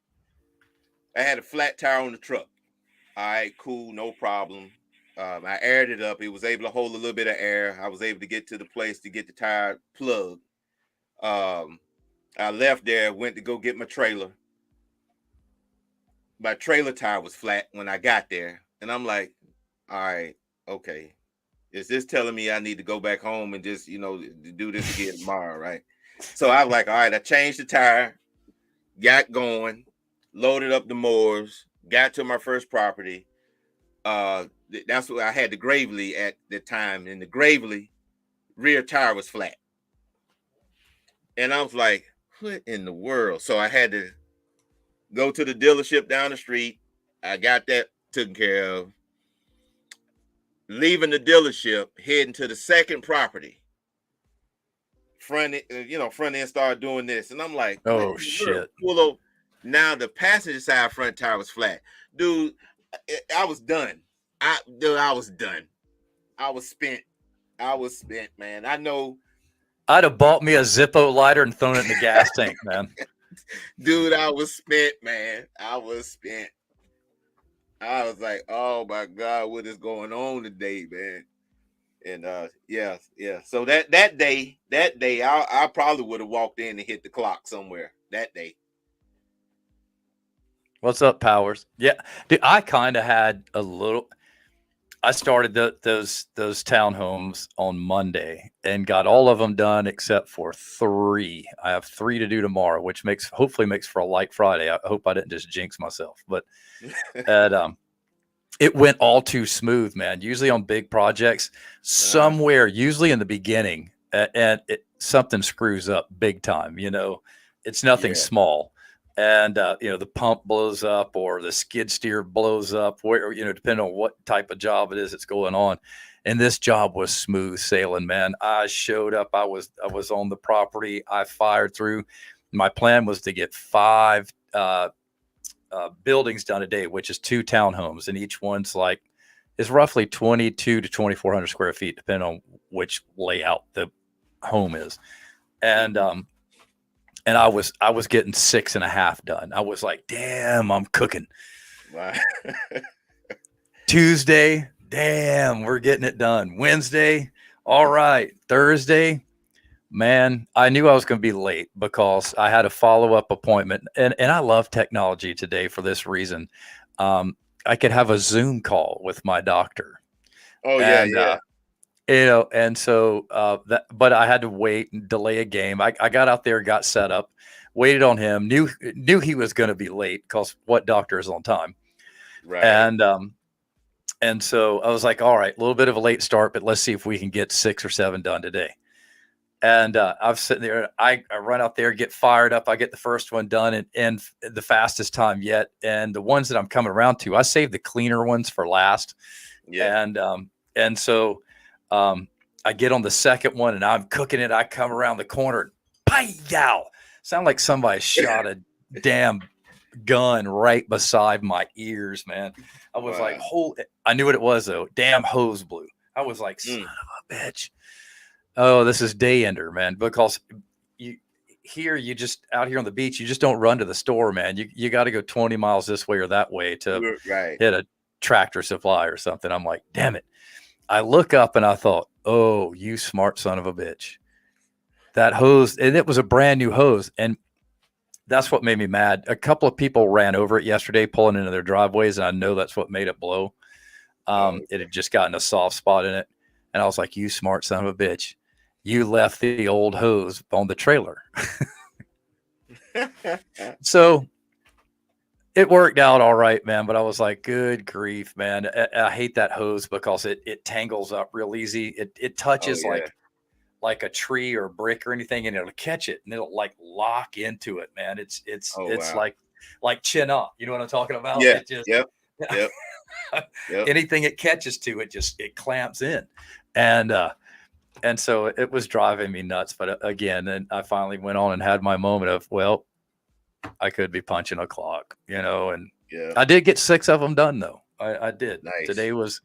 I had a flat tire on the truck. All right, cool, no problem. I aired it up. It was able to hold a little bit of air. I was able to get to the place to get the tire plugged. I left there, went to go get my trailer. My trailer tire was flat when I got there. And I'm like, all right, okay. Is this telling me I need to go back home and just, do this again tomorrow, right? So I was like, all right, I changed the tire, got going, loaded up the mowers, got to my first property. That's what I had the Gravely at the time, and the Gravely rear tire was flat. And I was like, what in the world? So I had to go to the dealership down the street. I got that taken care of. Leaving the dealership, heading to the second property. Front end started doing this. And I'm like, oh shit. Now the passenger side front tire was flat. Dude, I was done. I was done. I was spent, man. I know. I'd have bought me a Zippo lighter and thrown it in the gas tank, man. Dude, I was spent, man. I was spent. I was like, oh my God, what is going on today, man? And yeah. So that day, I probably would have walked in and hit the clock somewhere that day. What's up, Powers? Yeah, dude, I kind of had a little. I started those townhomes on Monday and got all of them done except for 3. I have 3 to do tomorrow, which hopefully makes for a light Friday. I hope I didn't just jinx myself, but it went all too smooth, man. Usually on big projects, somewhere, usually in the beginning, and something screws up big time. It's nothing small. And, the pump blows up or the skid steer blows up, where, depending on what type of job it is that's going on. And this job was smooth sailing, man. I showed up. I was on the property. I fired through. My plan was to get 5 buildings done a day, which is 2 townhomes. And each one's is roughly 22 to 2,400 square feet, depending on which layout the home is. And I was getting 6.5 done. I was like, damn, I'm cooking. Wow. Tuesday, damn, we're getting it done. Wednesday, all right. Thursday, man, I knew I was going to be late because I had a follow-up appointment. And I love technology today for this reason. I could have a Zoom call with my doctor. Oh, yeah. And so but I had to wait and delay a game. I got out there, got set up, waited on him, knew he was going to be late because what doctor is on time. Right. And so I was like, all right, a little bit of a late start, but let's see if we can get 6 or 7 done today. And I'm sitting there, I run out there, get fired up. I get the first one done in the fastest time yet. And the ones that I'm coming around to, I saved the cleaner ones for last. Yeah. And so I get on the second one and I'm cooking it. I come around the corner, yow! Sound like somebody shot a damn gun right beside my ears, man. I was like, I knew what it was though. Damn hose blew. I was like, son of a bitch. Oh, this is day ender, man. Because you just out here on the beach, you just don't run to the store, man. You got to go 20 miles this way or that way to hit a Tractor Supply or something. I'm like, damn it. I look up and I thought, oh, you smart son of a bitch. That hose, and it was a brand new hose. And that's what made me mad. A couple of people ran over it yesterday, pulling into their driveways. And I know that's what made it blow. It had just gotten a soft spot in it. And I was like, you smart son of a bitch. You left the old hose on the trailer. So it worked out all right, man. But I was like, good grief, man. I hate that hose because it tangles up real easy. It touches like a tree or a brick or anything, and it'll catch it and it'll lock into it, man. It's like chin up. You know what I'm talking about? Yeah. It just, yep. Anything it catches to, it clamps in. And so it was driving me nuts. But again, then I finally went on and had my moment of, well, I could be punching a clock, and I did get 6 of them done though. I did. Nice. Today was,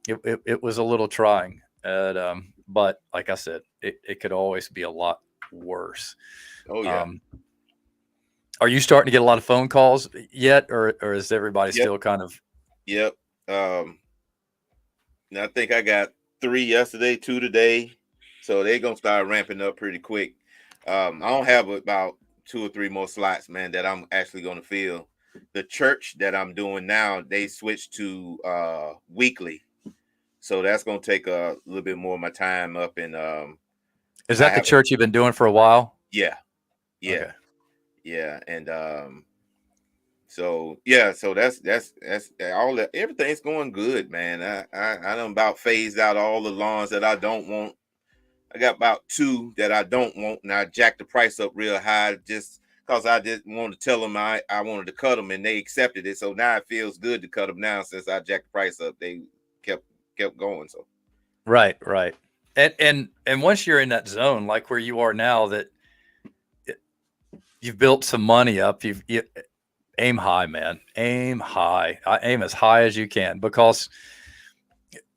it was a little trying. But like I said, it could always be a lot worse. Oh yeah. Are you starting to get a lot of phone calls yet, or is everybody Yep. still kind of? Yep. I think I got 3 yesterday, 2 today, so they're gonna start ramping up pretty quick. I don't have about 2 or 3 more slots, man, that I'm actually gonna fill. The church that I'm doing now, they switched to weekly, so that's gonna take a little bit more of my time up. And Is I that the have church you've been doing for a while? yeah, yeah, Okay. yeah, and so yeah, so that's all that. Everything's going good, man. I done about phased out all the lawns that I don't want. I got about 2 that I don't want, and I jacked the price up real high just because I just wanted to tell them I wanted to cut them, and they accepted it. So now it feels good to cut them now since I jacked the price up. They kept going. So Right, right. And once you're in that zone, like where you are now, that you've built some money up, you aim high, man. Aim high. Aim as high as you can, because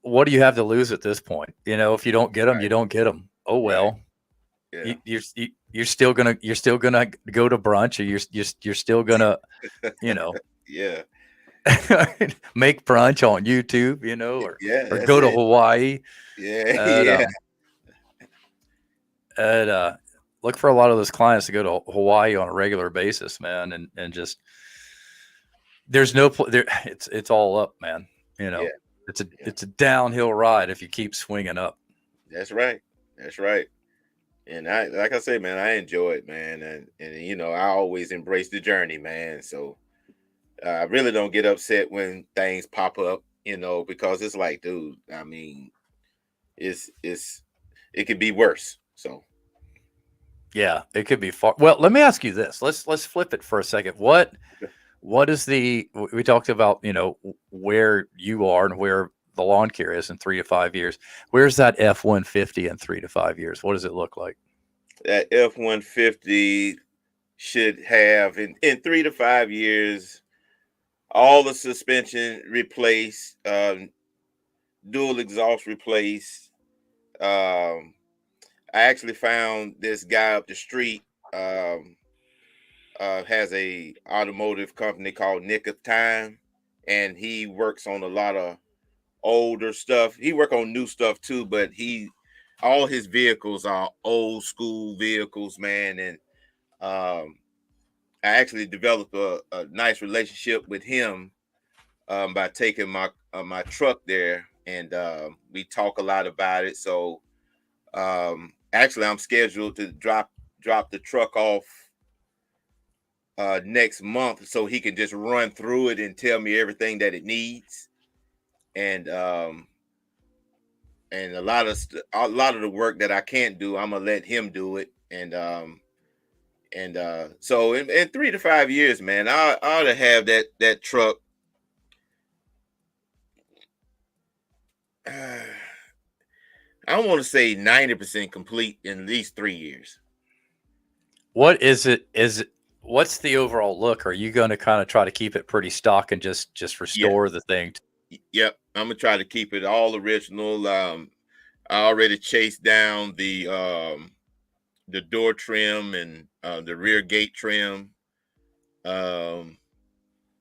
what do you have to lose at this point? If you don't get them, right, you don't get them. Oh right, well. yeah, You're still gonna go to brunch, or you're still gonna you know yeah, make brunch on YouTube, yeah. or That's go to it. Hawaii. Yeah, And yeah, and look for a lot of those clients to go to Hawaii on a regular basis, man, and just there's no there. It's all up, man. You yeah, know, it's a yeah. it's a downhill ride if you keep swinging up. That's right. That's right. And I, like I say, man, I enjoy it, man, and I always embrace the journey, man. So I really don't get upset when things pop up, because it's like, dude, I mean, it's it could be worse. So Yeah, it could be far. Well, let me ask you this. Let's flip it for a second. What is we talked about, where you are and where the lawn care is in 3 to 5 years. Where's that F-150 in 3 to 5 years? What does it look like? that F-150 should have in 3 to 5 years all the suspension replaced, dual exhaust replaced. I actually found this guy up the street. Um, has a automotive company called Nick of Time, and he works on a lot of older stuff. He work on new stuff too, but all his vehicles are old school vehicles, man. And I actually developed a nice relationship with him, by taking my truck there, and we talk a lot about it. So actually, I'm scheduled to drop the truck off next month, so he can just run through it and tell me everything that it needs. And a lot of the work that I can't do, I'm gonna let him do it. And so in 3 to 5 years, man, I ought to have that truck. I want to say 90% complete in at least 3 years. What is it? What's the overall look? Are you going to kind of try to keep it pretty stock and just Yeah. restore the thing? Yep. I'm gonna try to keep it all original. I already chased down the door trim and the rear gate trim. Um,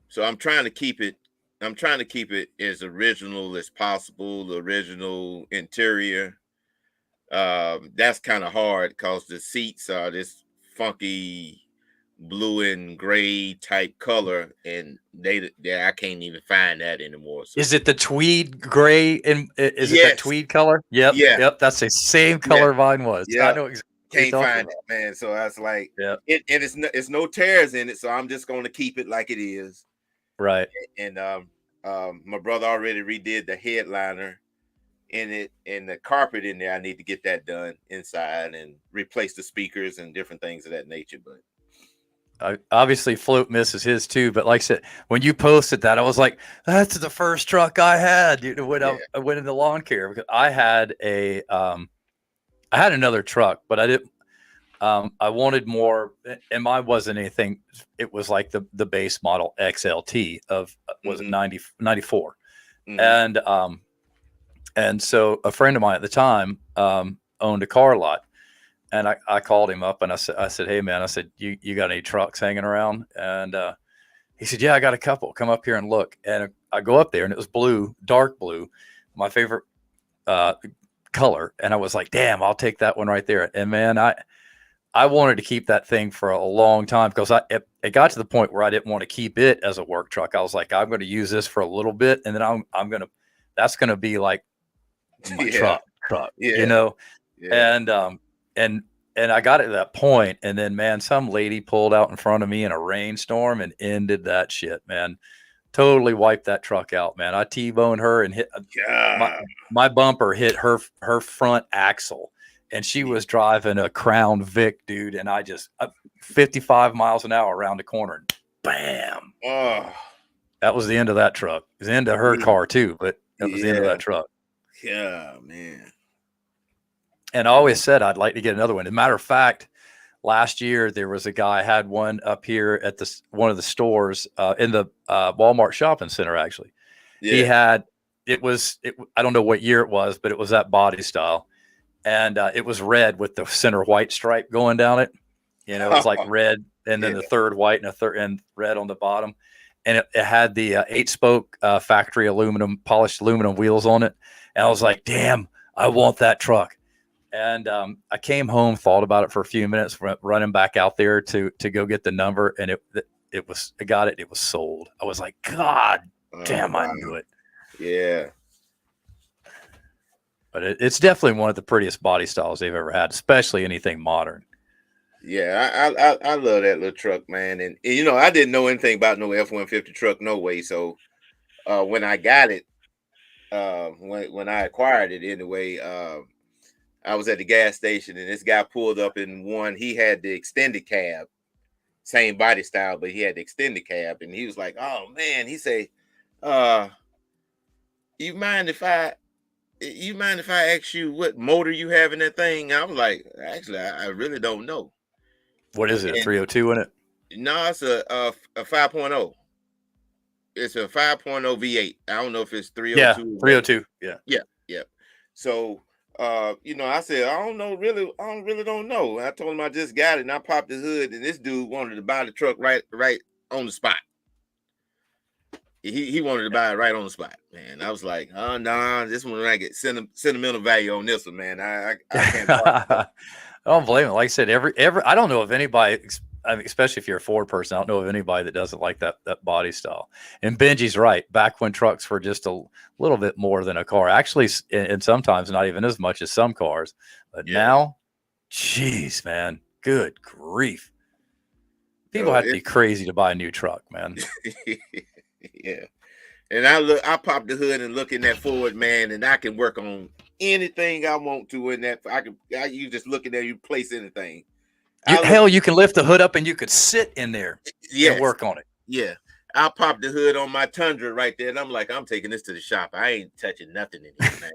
so I'm trying to keep it. I'm trying to keep it as original as possible. The original interior. That's kind of hard because the seats are this funky blue and gray type color, and I can't even find that anymore. So Is it the tweed gray? And is it that yes, tweed color? Yep, yeah, yep. That's the same yeah, color mine was. I yeah. know exactly what you're Can't talking find it, about. man. So I was like, Yeah, and it's no tears in it, so I'm just going to keep it like it is. right. And my brother already redid the headliner in it, and the carpet in there. I need to get that done inside and replace the speakers and different things of that nature. But Obviously, Float misses his too. But like I said, when you posted that, I was like, "That's the first truck I had." When yeah, I went into lawn care, because I had another truck, but I didn't. I wanted more, and mine wasn't anything. It was like the base model XLT of was it mm-hmm, 94, mm-hmm, and so a friend of mine at the time owned a car lot, And I called him up and I said, hey man, I said, you got any trucks hanging around? And he said, yeah, I got a couple. Come up here and look. And I go up there and it was blue, dark blue, my favorite uh, color. And I was like, damn, I'll take that one right there. And man, I wanted to keep that thing for a long time because it got to the point where I didn't want to keep it as a work truck. I was like, I'm going to use this for a little bit, and then that's going to be like my truck, you know? Yeah. And I got it to that point, and then man, some lady pulled out in front of me in a rainstorm and ended that shit, man. Totally wiped that truck out, man. I T-boned her and hit my bumper hit her front axle, and she was driving a Crown Vic, dude. And I just 55 miles an hour around the corner, and bam! Oh, that was the end of that truck. It was the end of her car too, but that was the end of that truck. Yeah, man. And I always said I'd like to get another one. As a matter of fact, last year there was a guy had one up here at one of the stores in the Walmart shopping center. Actually, he had I don't know what year it was, but it was that body style, and it was red with the center white stripe going down it. You know, it's like red, and then the third white and red on the bottom, and it had the 8-spoke factory polished aluminum wheels on it. And I was like, damn, I want that truck. And I came home, thought about it for a few minutes, running back out there to go get the number, and it was sold. I was like, God damn, I knew it. Yeah. But it's definitely one of the prettiest body styles they've ever had, especially anything modern. Yeah, I love that little truck, man. And you know, I didn't know anything about no F-150 truck, no way. So when I got it, when I acquired it anyway, I was at the gas station and this guy pulled up in one. He had the extended cab, same body style, but he had the extended cab. And he was like, oh man, he said, you mind if I ask you what motor you have in that thing? I was like, actually, I really don't know. What is it? 302 in it? No, it's a 5.0. It's a 5.0 V8. I don't know if it's 302. Yeah, 302. Yeah. So you know, I said, I don't really don't know. And I told him I just got it, and I popped the hood, and this dude wanted to buy the truck right on the spot. He wanted to buy it right on the spot, man. I was like, oh no, this one I get sentimental value on this one, man. I can't. I don't blame it. Like I said, every I don't know if anybody, I mean, especially if you're a Ford person, I don't know of anybody that doesn't like that body style. And Benji's right. Back when trucks were just a little bit more than a car, actually, and sometimes not even as much as some cars. But now, geez, man, good grief. People have to be crazy to buy a new truck, man. Yeah. And I pop the hood and look in that Ford, man, and I can work on anything I want to in that. You just look at there, you place anything. You can lift the hood up and you could sit in there and work on it. Yeah. I'll pop the hood on my Tundra right there, and I'm like, I'm taking this to the shop. I ain't touching nothing in here, man.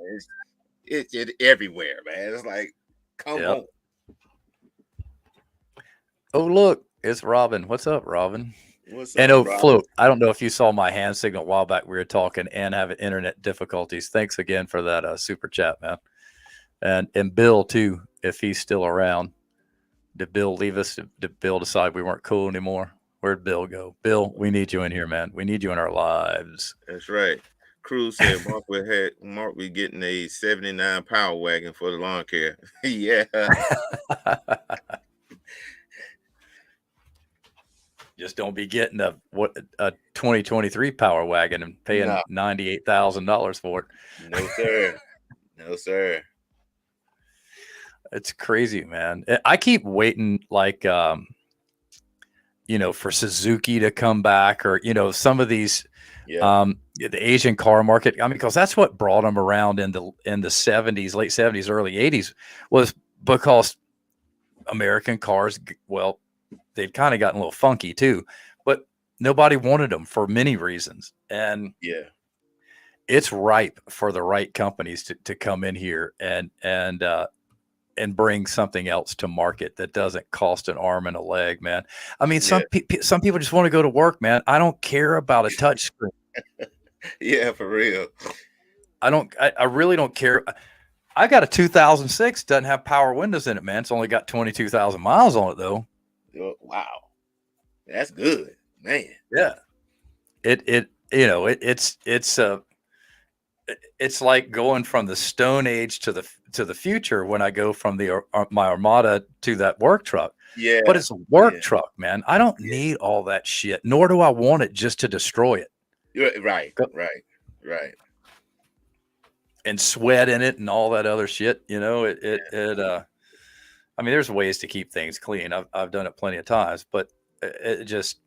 It's everywhere, man. It's like, come on. Oh, look, it's Robin. What's up, Robin? What's up, Robin? Float. I don't know if you saw my hand signal a while back. We were talking and having internet difficulties. Thanks again for that super chat, man. And Bill too, if he's still around. Did Bill leave us? Did Bill decide we weren't cool anymore? Where'd Bill go? Bill, we need you in here, man. We need you in our lives. That's right. Cruz said Marq be getting a 79 Power Wagon for the lawn care. Yeah. Just don't be getting a 2023 Power Wagon and paying $98,000 for it. No, sir. No, sir. It's crazy, man. I keep waiting, like, for Suzuki to come back, or some of these, the Asian car market. I mean, because that's what brought them around in the 70s, late 70s, early 80s, was because American cars, well, they've kind of gotten a little funky too, but nobody wanted them for many reasons. And it's ripe for the right companies to come in here and bring something else to market that doesn't cost an arm and a leg, man. I mean, some people just want to go to work, man. I don't care about a touch screen. Yeah, for real. I really don't care. I got a 2006, doesn't have power windows in it, man. It's only got 22,000 miles on it though. Oh, wow. That's good, man. Yeah. It's like going from the Stone Age to the future when I go from my Armada to that work truck. Yeah. But it's a work truck, man. I don't need all that shit, nor do I want it just to destroy it. Right. And sweat in it and all that other shit. I mean, there's ways to keep things clean. I've done it plenty of times, but it just,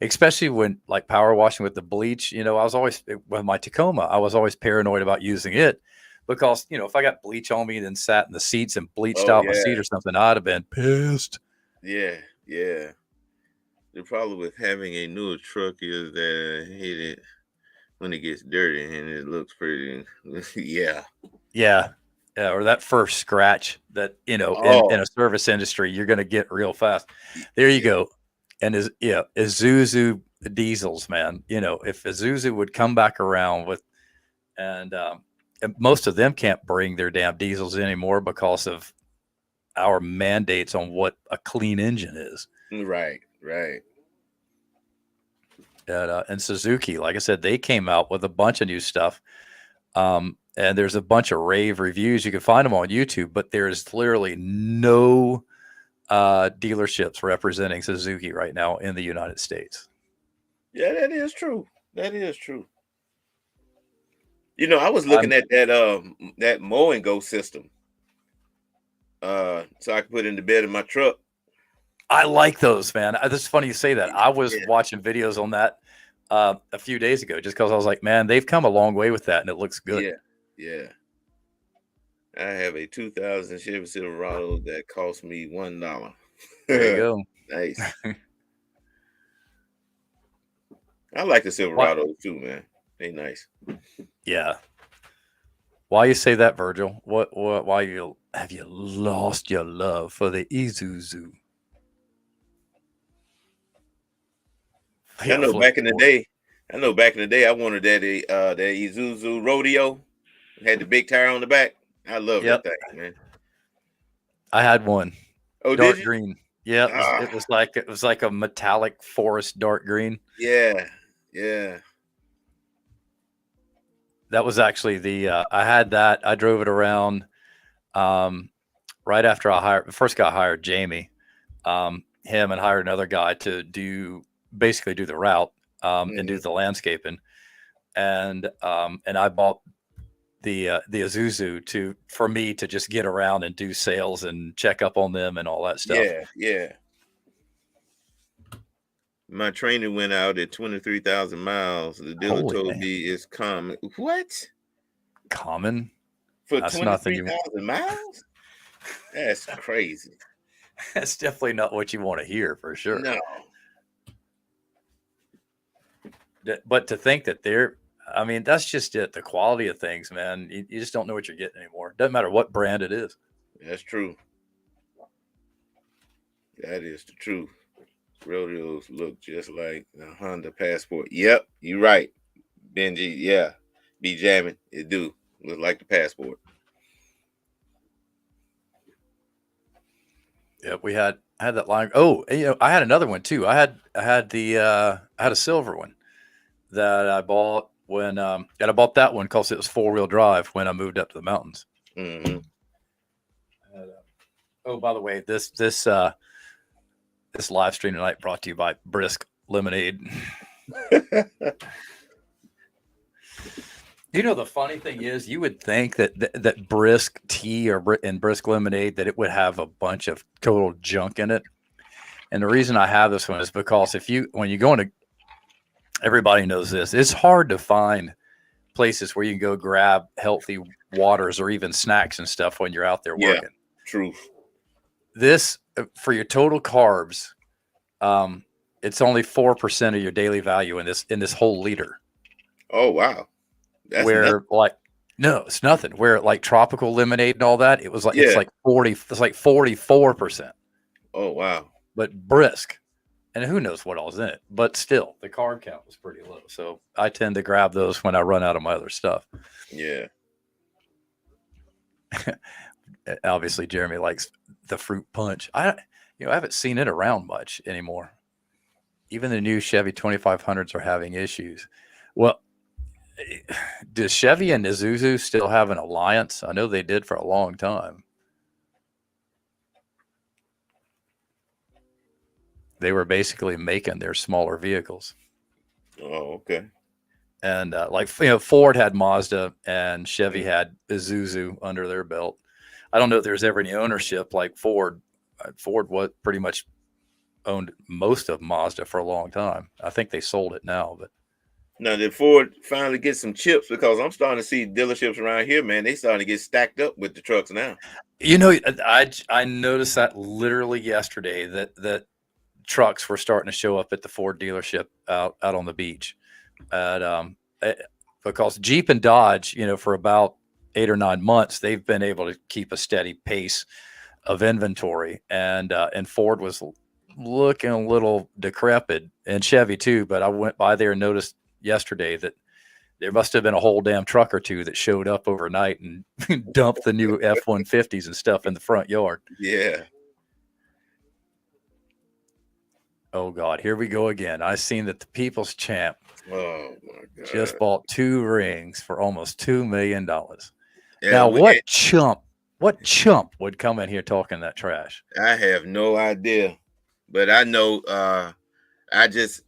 especially when like power washing with the bleach, I was always with my Tacoma, I was always paranoid about using it because, if I got bleach on me and then sat in the seats and bleached out my seat or something, I'd have been pissed. Yeah. The problem with having a newer truck is that I hate it when it gets dirty and it looks pretty. Yeah. Or that first scratch that, in a service industry, you're going to get real fast. There you go. And Isuzu diesels, man, if Isuzu would come back around with, and most of them can't bring their damn diesels anymore because of our mandates on what a clean engine is. Right. And Suzuki, like I said, they came out with a bunch of new stuff. And there's a bunch of rave reviews. You can find them on YouTube, but there's literally no dealerships representing Suzuki right now in the United States. Yeah, that is true. I was looking at that mow and go system. So I could put it in the bed of my truck. I like those, man. It's funny you say that. I was watching videos on that a few days ago just because I was like, man, they've come a long way with that and it looks good. Yeah. I have a 2000 Chevy Silverado that cost me $1. There you go. Nice. I like the Silverado too, man. They nice. Yeah. Why you say that, Virgil? Why have you lost your love for the Isuzu? I know back in the day, I wanted that Isuzu Rodeo. Had the big tire on the back. I love that thing, man. I had one. Oh, dark did you? Green. Yeah, it was like a metallic forest dark green. Yeah. That was actually I had that. I drove it around right after I first got hired Jamie, him, and hired another guy to basically do the route and do the landscaping. And I bought the Isuzu for me to just get around and do sales and check up on them and all that stuff. Yeah. My trainer went out at 23,000 miles. The dealer told me it's common. What? Common? For 23,000 miles? That's crazy. That's definitely not what you want to hear, for sure. No. But to think that that's just it. The quality of things, man. You just don't know what you're getting anymore. Doesn't matter what brand it is. That's true. That is the truth. Rodeos look just like the Honda Passport. Yep, you're right, Benji. Yeah, be jamming. It do look like the Passport. Yep, I had that line. Oh, I had another one too. I had a silver one that I bought when and I bought that one because it was 4-wheel drive when I moved up to the mountains. Mm-hmm. Oh, by the way, this live stream tonight brought to you by Brisk Lemonade. The funny thing is, you would think that Brisk tea and Brisk Lemonade, that it would have a bunch of total junk in it. And the reason I have this one is because when you go into, everybody knows this, it's hard to find places where you can go grab healthy waters or even snacks and stuff when you're out there working. Yeah, true. This, for your total carbs, it's only 4% of your daily value in this whole liter. Oh, wow. That's no, it's nothing. Where like tropical lemonade and all that, it's like 44%. Oh, wow. But Brisk, and who knows what all's in it, but still the carb count was pretty low. So I tend to grab those when I run out of my other stuff. Yeah. Obviously, Jeremy likes the fruit punch. I haven't seen it around much anymore. Even the new Chevy 2500s are having issues. Well, does Chevy and Isuzu still have an alliance? I know they did for a long time. They were basically making their smaller vehicles. Oh, okay. And Ford had Mazda and Chevy had Isuzu under their belt. I don't know if there's ever any ownership like Ford. Ford was pretty much owned most of Mazda for a long time. I think they sold it now, but now did Ford finally get some chips? Because I'm starting to see dealerships around here, man. They starting to get stacked up with the trucks now. I noticed that literally yesterday that trucks were starting to show up at the Ford dealership out on the beach, because Jeep and Dodge, for about 8 or 9 months, they've been able to keep a steady pace of inventory, and Ford was looking a little decrepit, and Chevy too. But I went by there and noticed yesterday that there must have been a whole damn truck or two that showed up overnight and dumped the new F-150s and stuff in the front yard. Yeah. Oh God, here we go again. I seen that the People's Champ just bought 2 rings for almost $2 million. Yeah, now, what chump would come in here talking that trash? I have no idea, but I know I just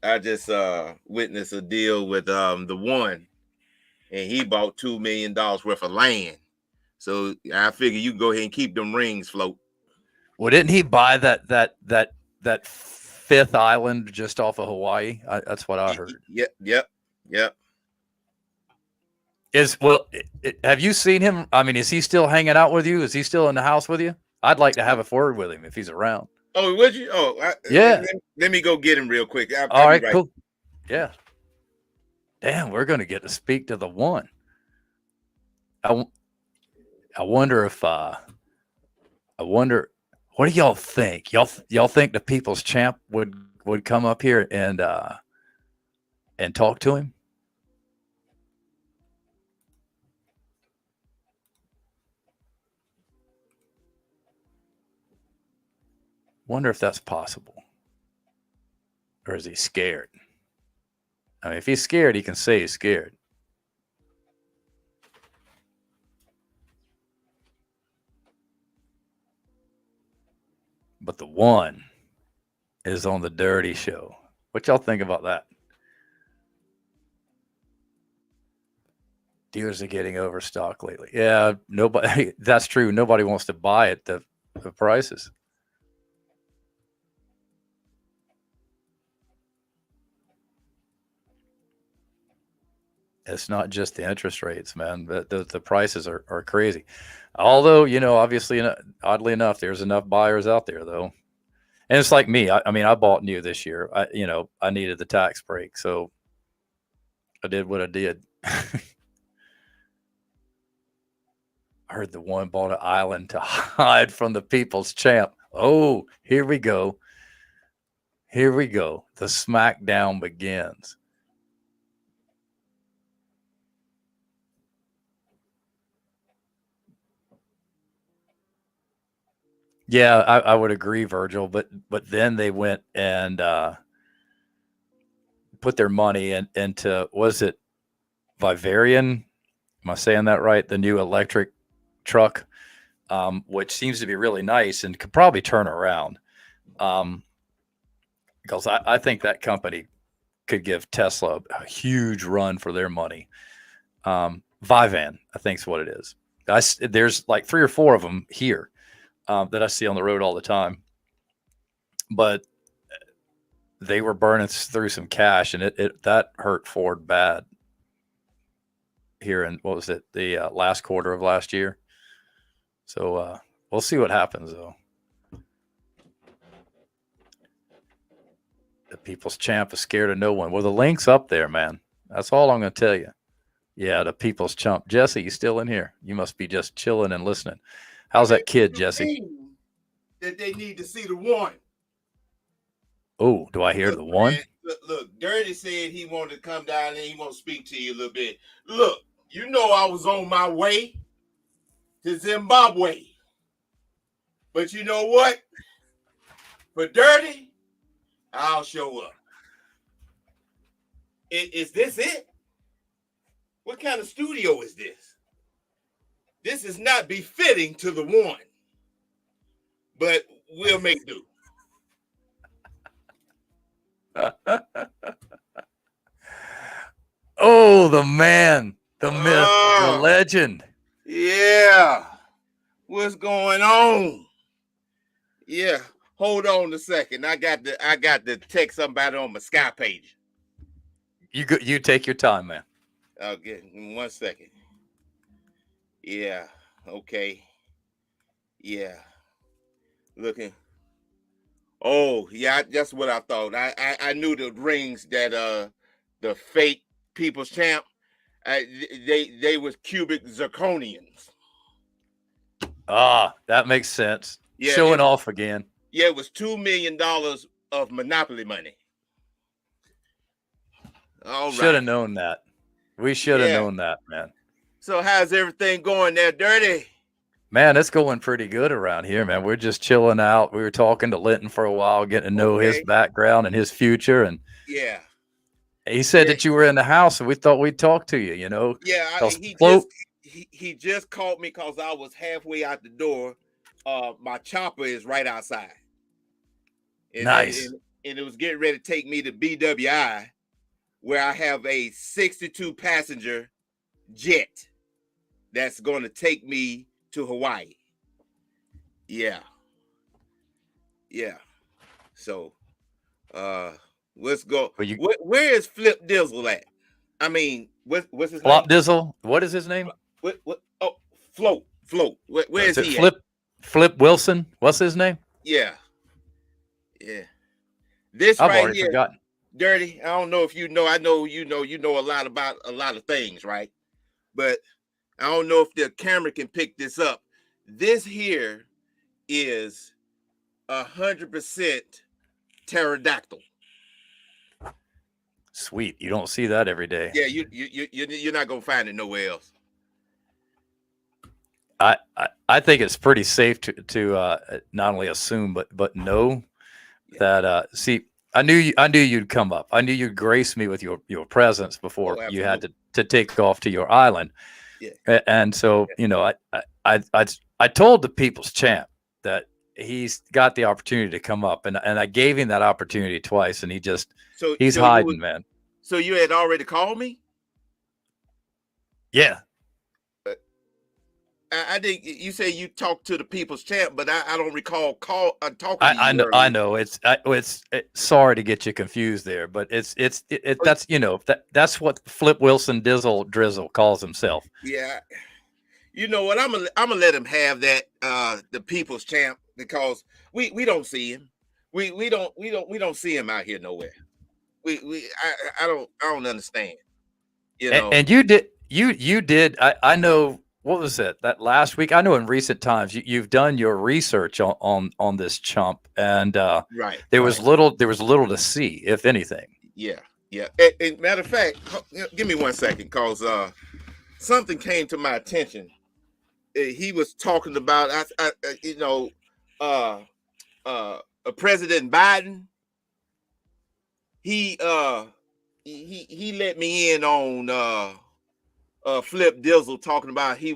witnessed a deal with the one, and he bought $2 million worth of land. So I figure you go ahead and keep them rings float. Well, didn't he buy that fifth island just off of Hawaii? That's what I heard. Yep. Have you seen him? I mean, is he still hanging out with you? Is he still in the house with you? I'd like to have a word with him if he's around. Oh, would you? Oh, yeah. Let me go get him real quick. All right, cool. Yeah. Damn, we're going to get to speak to the one. I wonder if what do y'all think? Y'all think the People's Champ would come up here and talk to him? Wonder if that's possible. Or is he scared? I mean, if he's scared, he can say he's scared. But the one is on the Dirty Show. What y'all think about that? Dealers are getting overstocked lately. Yeah, nobody. That's true. Nobody wants to buy at the prices. It's not just the interest rates, man. The prices are crazy. Although, obviously, oddly enough, there's enough buyers out there, though. And it's like me. I mean, I bought new this year. I needed the tax break, so I did what I did. I heard the one bought an island to hide from the People's Champ. Oh, here we go. Here we go. The smackdown begins. Yeah, I would agree, Virgil. But then they went and put their money into, was it Vivarian? Am I saying that right? The new electric truck, which seems to be really nice and could probably turn around. Because I think that company could give Tesla a huge run for their money. Vivan, I think is what it is. There's like 3 or 4 of them here that I see on the road all the time. But they were burning through some cash, and that hurt Ford bad here in, what was it, the last quarter of last year. So we'll see what happens, though. The People's Champ is scared of no one. Well, the link's up there, man. That's all I'm going to tell you. Yeah, the People's Champ. Jesse, you still in here? You must be just chilling and listening. How's that kid, Jesse? That they need to see the one. Oh, do I hear the one? Man, look, Dirty said he wanted to come down and he want to speak to you a little bit. Look, I was on my way. to Zimbabwe. But you know what? For dirty, I'll show up. Is this it? What kind of studio is this? This is not befitting to the one. But we'll make do. Oh, the man, the myth, the legend. Yeah. What's going on? Yeah. Hold on a second. I got to text somebody on my Sky page. You take your time, man. Okay, 1 second. Yeah. Okay. Yeah. Looking. Oh, yeah, that's what I thought. I knew the rings that the fake People's Champ, they was cubic zirconians. Ah, that makes sense. Yeah, showing off again. Yeah, it was $2 million of Monopoly money. All right. Should have known that. We should have known that, man. So how's everything going there, Dirty? Man, it's going pretty good around here, man. We're just chilling out. We were talking to Linton for a while, getting to know his background and his future. And he said that you were in the house, and we thought we'd talk to you, you know. Yeah, he just called me because I was halfway out the door. My chopper is right outside. And, nice. And it was getting ready to take me to BWI, where I have a 62 passenger jet that's going to take me to Hawaii. Yeah. So, let's go. Where is Flip Dizzle at? I mean, what's his name? Flop Dizzle. What is his name? What? Oh, Float. Where is he? Flip Wilson. What's his name? Yeah. This I've right already here, forgotten. Dirty. I don't know if you know. I know you know a lot about a lot of things, right? But I don't know if the camera can pick this up. This here is 100% pterodactyl. Sweet. You don't see that every day. Yeah, you're not gonna find it nowhere else. I think it's pretty safe to not only assume but know that see, I knew you'd come up. I knew you'd grace me with your presence before you had to take off to your island. Yeah. And so, you know, I told the People's Champ that he's got the opportunity to come up, and I gave him that opportunity twice, and he's hiding, man. So you had already called me? Yeah. I think you say you talked to the People's Champ, but I don't recall talking to you. I know. It's sorry to get you confused there, but it's that's, you know, that's what Flip Wilson Drizzle calls himself. Yeah. You know what? I'm gonna let him have that, the People's Champ, because we don't see him. We don't see him out here nowhere. I don't understand. You know. And you did. I know. What was it that last week? I know in recent times you've done your research on this chump, and there was little to see, if anything. Yeah. And matter of fact, give me 1 second, cause something came to my attention. He was talking about President Biden. He let me in on Flip Dizzle talking about he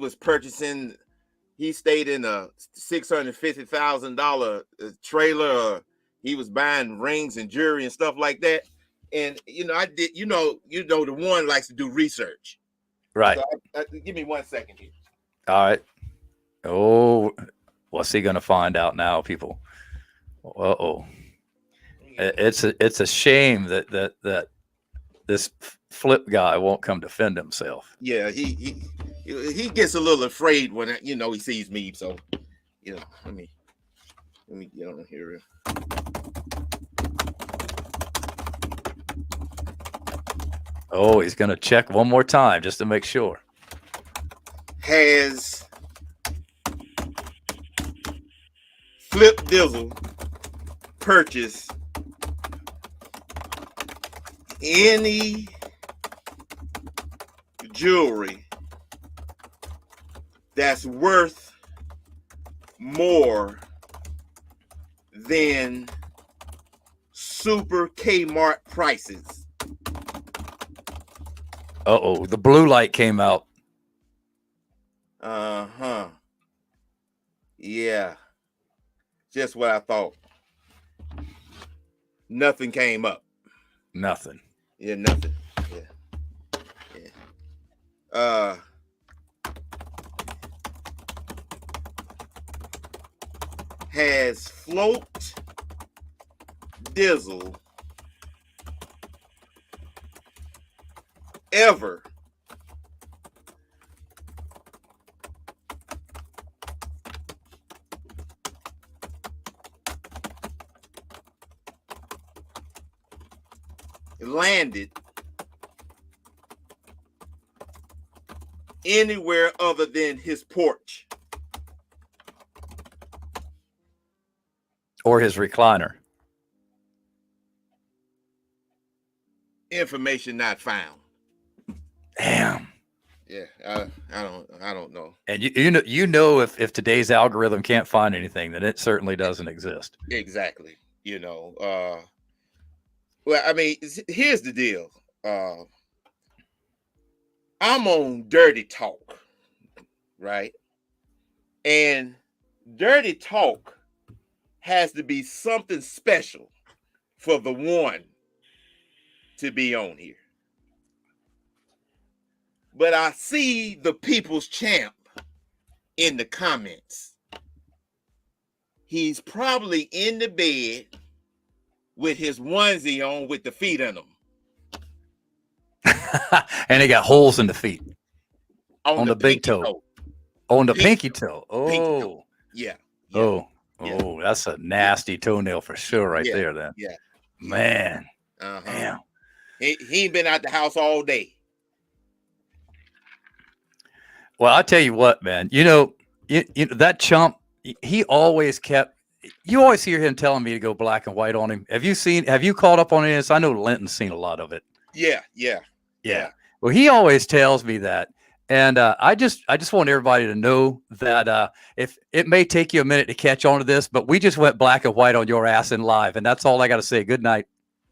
stayed in a $650,000 trailer. He was buying rings and jewelry and stuff like that. And I did. The one likes to do research. Right. So give me 1 second here. All right. Oh, what's he gonna find out now, people? It's a shame that this Flip guy won't come defend himself. Yeah, he gets a little afraid when he sees me. So let me get on here. Oh, he's gonna check one more time just to make sure. Has Flip Dizzle purchased any jewelry that's worth more than super Kmart prices. Uh-oh, the blue light came out. Uh-huh. Yeah. Just what I thought. Nothing came up. Nothing. Yeah, nothing. Yeah. Has Float Dizzle ever landed anywhere other than his porch or his recliner? Information not found. Damn. Yeah, I don't know. And you know if today's algorithm can't find anything, then it certainly doesn't exist. Exactly. Well, I mean, here's the deal. I'm on Dirty Talk, right? And Dirty Talk has to be something special for the one to be on here. But I see the people's champ in the comments. He's probably in the bed with his onesie on with the feet in them. And they got holes in the feet. On the big toe. toe. On the pinky toe. Oh. Pinky toe. Yeah. Oh, that's a nasty toenail for sure right there then. Yeah. Man. Uh-huh. Damn. He ain't been out the house all day. Well, I'll tell you what, man. You know that chump, he always kept. You always hear him telling me to go black and white on him. Have you caught up on this? I know Linton's seen a lot of it. Yeah. Well, he always tells me that. And I just want everybody to know that if it may take you a minute to catch on to this, but we just went black and white on your ass in live. And that's all I got to say. Good night.